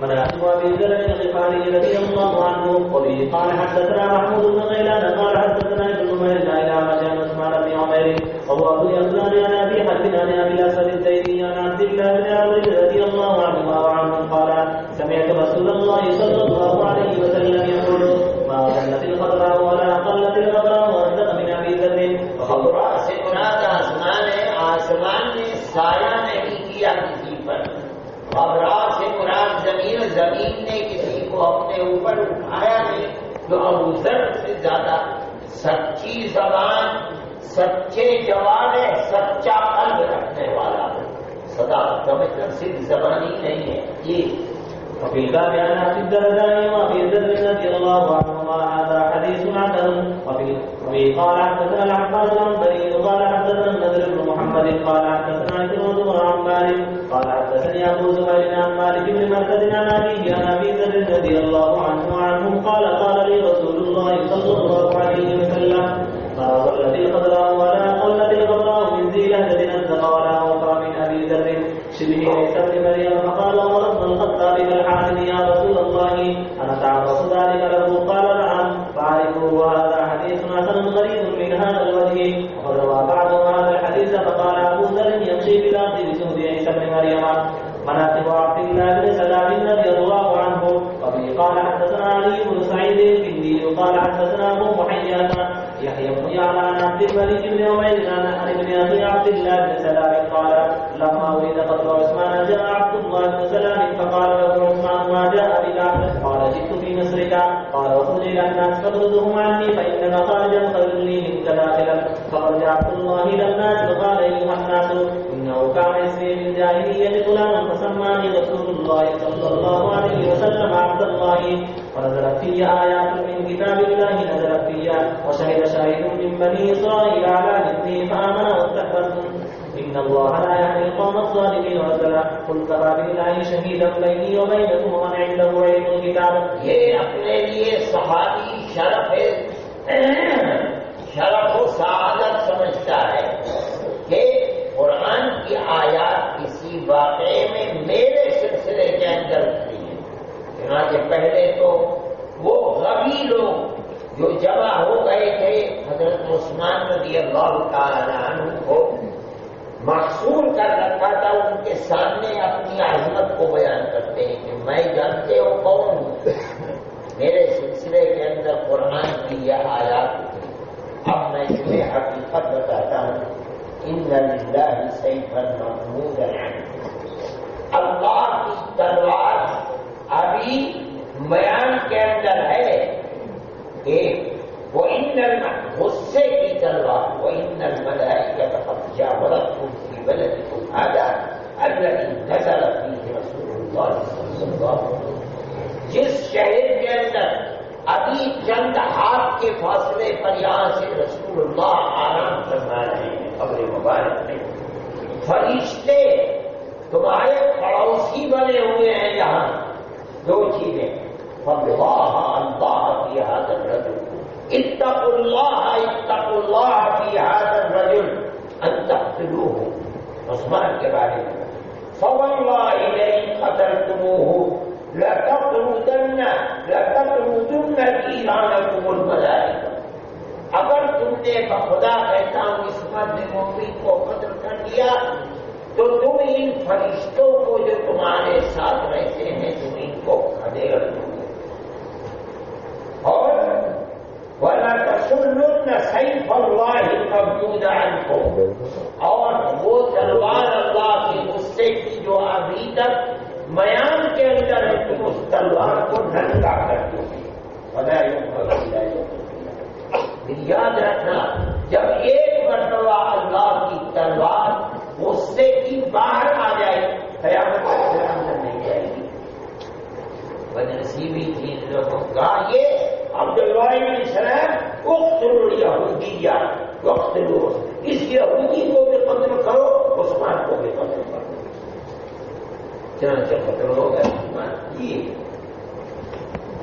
C: مناقب ابي ذر الغفاري رضي الله عنه وبه قال حدثنا محمود بن غيلان قال حدثنا ابن عمر الى مجان عثمان بن عمير وهو ابو يزدان عن ابي حبيب عن ابي الاسود الزيدي عن عبد الله بن عمرو رضي الله عنهما وعنه قال سمعت رسول الله صلى الله عليه وسلم يقول ما قلت الخضراء ولا قلت الغبراء واصدق من ابي ذر
A: خضراء سے مراد آسمان ہے، آسمان نے سایہ نہیں کیا کسی پر، خضراء سے مراد زمین، زمین نے کسی کو اپنے اوپر اٹھایا نہیں۔ جو ابو ذر سے زیادہ سچی زبان، سچے جواب ہے، سچا قلب رکھنے والا ہے، صداقت کا مطلب صرف زبانی نہیں ہے۔ یہ
C: وفي الباب عن ابي الدرداء وابي ذر رضي الله عنهما هذا حديث حسن وفي قال حدثنا العباس العنبري قال حدثنا النذر بن محمد قال حدثنا ابن عن مالك قال حدثني ابو زهير عن مالك بن مرثد عن ابي عن ابي ذر رضي الله عنه قال قال لي رسول الله صلى الله عليه وسلم ما ظلت الخضراء ولا قلت الغبراء من ذي لهجة انزق ولا اوفى من ابي ذر شبه عيسى بن مريم فقال عمر بن الخطاب كالحامد يا رسول الله انا تعرف ذلك له قال نعم فاعرفه وهذا حديث حسن غريب من هذا الوجه وقد روى بعضهم هذا الحديث فقال ابو ذر يمشي بالارض بسهد عيسى بن مريم مناقب عبد الله بن سلام رضي الله عنه وبه قال حدثنا علي بن سعيد الكندي قال حدثنا ابو محيان يحيى بن يعلى عن عبد الملك بن عمير عن ابن اخي عبد الله بن سلام قال لما ولد قتل عثمان جاء عبد الله بن سلام فقال له عثمان ما جاء بك؟ قال جئت في مصرك قال اخرج الى الناس فاطردهم عني فان مخارجا خير لي منك داخلا فخرج عبد الله الى الناس فقال ايها الناس انه كان اسمي من الجاهليه غلام فسماني رسول الله صلى الله عليه وسلم عبد الله ونزلت في آيات من كتاب الله نزلت فيها وشهد شاهد من بني إسرائيل على مثله فآمن واستكبرتم إن الله لا يهدي القوم الظالمين ونزل قل كفى بالله شهيدا بيني وبينكم ومن عنده علم الكتاب۔
A: یہ اپنے لیے صحابی شرف و سعادت سمجھتا ہے کہ قرآن کی آیات کسی واقعے میں میرے سلسلے کے اندر ہوتی ہیں۔ چنانچہ پہلے تو وہ غبی لوگ جو جمع ہو گئے تھے حضرت عثمان رضی اللہ تعالی عنہ کو محصور کر رکھا تھا، ان کے سامنے اپنی عظمت کو بیان کرتے ہیں کہ میں جانتے ہو کون ہوں، میرے سلسلے کے اندر قرآن کی یہ آیات۔ اب میں تمہیں حقیقت بتاتا ہوں، ان للہ سیفا محمودا، اللہ کی تلوار ابھی بیان کے اندر ہے کہ غصے کی تلوار وَإِنَّ الْمَلَائِكَةَ قَدْ جَاوَرَتْهُمْ فِي بَلَدِكُمْ هَذَا الَّذِي نَزَلَ فِيهِ رَسُولُ اللَّهِ صَلَّى اللَّهُ عَلَيْهِ وسلم۔ جس شہر کے اندر ابھی چند ہاتھ کے فاصلے پر یہاں سے رسول اللہ آرام فرما رہے ہیں قبر مبارک میں، فرشتے تمہارے پڑوسی بنے ہوئے ہیں یہاں۔ دو چیزیں، فَاللَّهَ اللَّهَ فِي هَذَا الرَّجُلِ اتقوا الله في هذا الرجل ان تقتلوه، عثمان کے بارے میں، فوالله لئن قتلتموه لتطردن جيرانكم الملائكة، نے بخدا کہتا ہوں اس مرد مومن کو قتل کر دیا تو تم ان فرشتوں کو جو تمہارے ساتھ رہتے ہیں تم ان کو کھدیڑ دو اور وَلَا تَسُلُّنَّ سَيْفَ اللَّهِ الْمَمْدُودَ عَنْكُمْ اور وہ تلوار اللہ کے غصے کی جو ابھی تک میان کے اندر ہے تم اس تلوار کو ننگا کر دو پھر یاد رکھنا جب ایک مرتبہ اللہ کی تلوار غصے کی باہر آ جائے قیامت کے اندر نہیں جائے گی بدنصیبی تھی ان لوگوں کا یہ عبداللہ بن سلام اقتلوا الیہودیہ واقتلوا اس یہودی کو بھی قتل کرو عثمان کو بھی قتل کرو چنانچہ قتل ہو گیا عثمان کی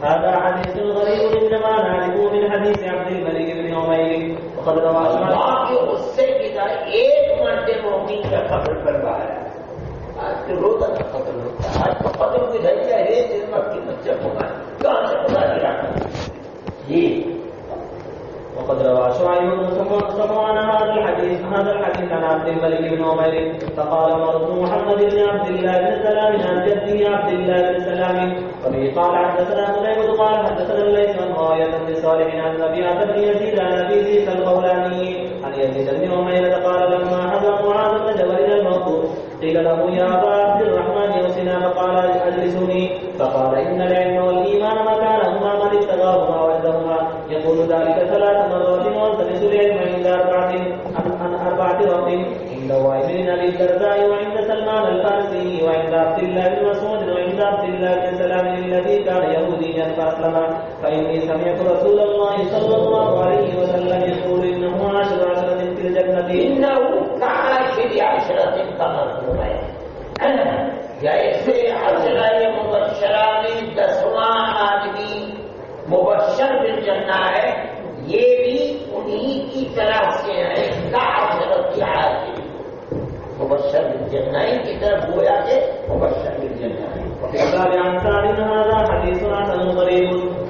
C: هذا حديث غريب انما نعرفه من حديث عبد الملك بن عمير وقد روى
A: اللہ کے غصے کی طرح ایک مرد مومن کا قتل کروایا آج تو روزہ کا قتل ہوتا ہے آج تو قتل کی دھجیا ہے دن مکی بچہ ہوگا کہاں سے خدا گرا جی
C: وقد روى شعيب بن سمعان هذا الحديث عن عبد الملك بن عمير فقال مرت محمد بن عبد الله بن سلام عن جده عبد الله بن سلام وبه قال حدثنا قتيبة قال حدثنا الليث عن معاوية بن صالح عن ربيعة بن يزيد عن أبي ذئب القولاني عن يزيد بن عمير قال لما حضر معاذ بن جبل إلى الموقوف قيل له يا أبا عبد الرحمن اوصنا فقال اجلسوني فقال إن العلم والإيمان مكانهما من ابتغاهما وجدهما يقول ذلك 3 مرات والتمس العلم عند أربعة وقت عند وائل بن أبي الدرداء وعند سلمان الفارسي وعند عبد الله بن مسعود وعند عبد الله بن سلام الذي كان يهوديا فأسلم فإني سمعت رسول الله صلى الله عليه وسلم يقول إنه 10 عشرة في الجنة
A: إنه كعاشر عشرة كما مفهوم ہے جیسے عشرہ مبشرہ میں 10واں آدمی مبشر بالجنہ ہے یہ بھی انہی کی طرح سے ہے کعشرۃ عاشر مبشر بالجنہ کی طرف گویا کہ مبشر بالجنہ ہے
C: وقال عن سعد هذا حديث حسن غريب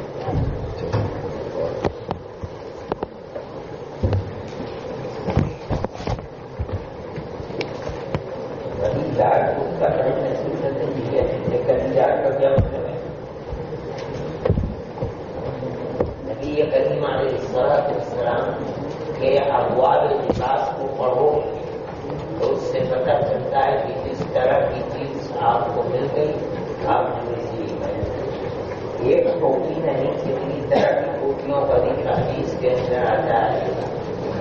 A: نبی کریم علیہ السلام کے ابواب لباس کو پڑھو تو اس سے پتہ چلتا ہے کہ جس طرح کی چیز آپ کو مل گئی آپ نے ایک ٹوپی نہیں کتنی طرح کی ٹوپیوں کا ذکر حدیث کے اندر آتا ہے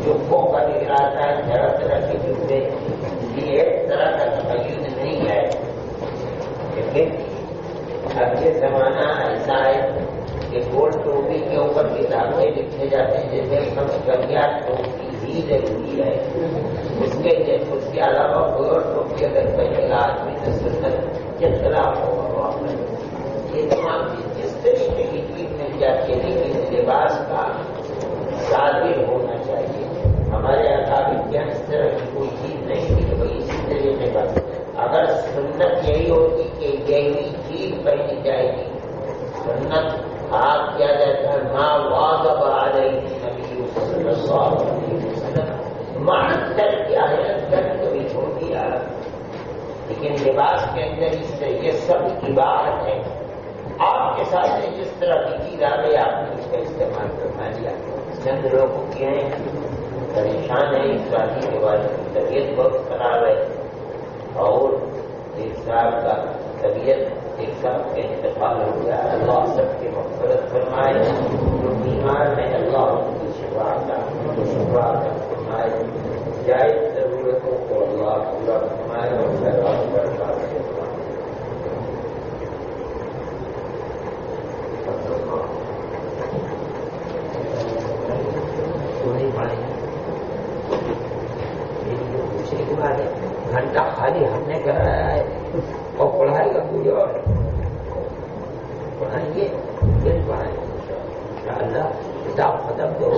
A: جبوں کا ذکر آتا ہے طرح طرح کے جبے یہ ایک طرح کا تقید نہیں ہے لیکن اب یہ زمانہ ایسا ہے کہ گول ٹوپی کے اوپر کتابیں لکھے جاتے ہیں جیسے کمکریا ٹوپی ہی ضروری ہے اس کے علاوہ کوئی اور ٹوپی اگر پہلے گا آدمی تو سنت کے خلاف ہوگا یہ تمام چیز جس طریقے کی چیز مل جاتی ہے لیکن لباس کا صادر ہونا چاہیے ہمارے اکابر کے اس طرح کی کوئی چیز نہیں تھی کہ بھائی اسی طریقے کا اگر سنت یہی ہوتی کہ یہی چیز پہنی جائے گی سنت آپ کیا جاتا ہے ماں واظب علیہ نبی صلی اللہ علیہ وسلم معطل کیا ہے اندر کبھی چھوڑ دیا لیکن لباس کے اندر اس سے یہ سب عبادت ہے آپ کے ساتھ جس طرح کی چیز آ گئی آپ نے اس کا استعمال کرنا لیا چند لوگوں کے ہیں پریشان ہے اس شادی کے بعد طبیعت بہت خراب ہے اور ایک صاحب کا طبیعت ایک صاحب کا انتقال ہو گیا اللہ سب کی مغفرت فرمائے جو بیمار ہے اللہ ان کی شفا کا فرمائے جائز ضرورتوں کو اللہ پورا فرمائے اور خیرات برکات سے گھنٹہ خالی ہم نے کرایا ہے اور پڑھائی کا کوئی اور پڑھائیں گے پھر پڑھائیں گے انشاءاللہ کتاب ختم تو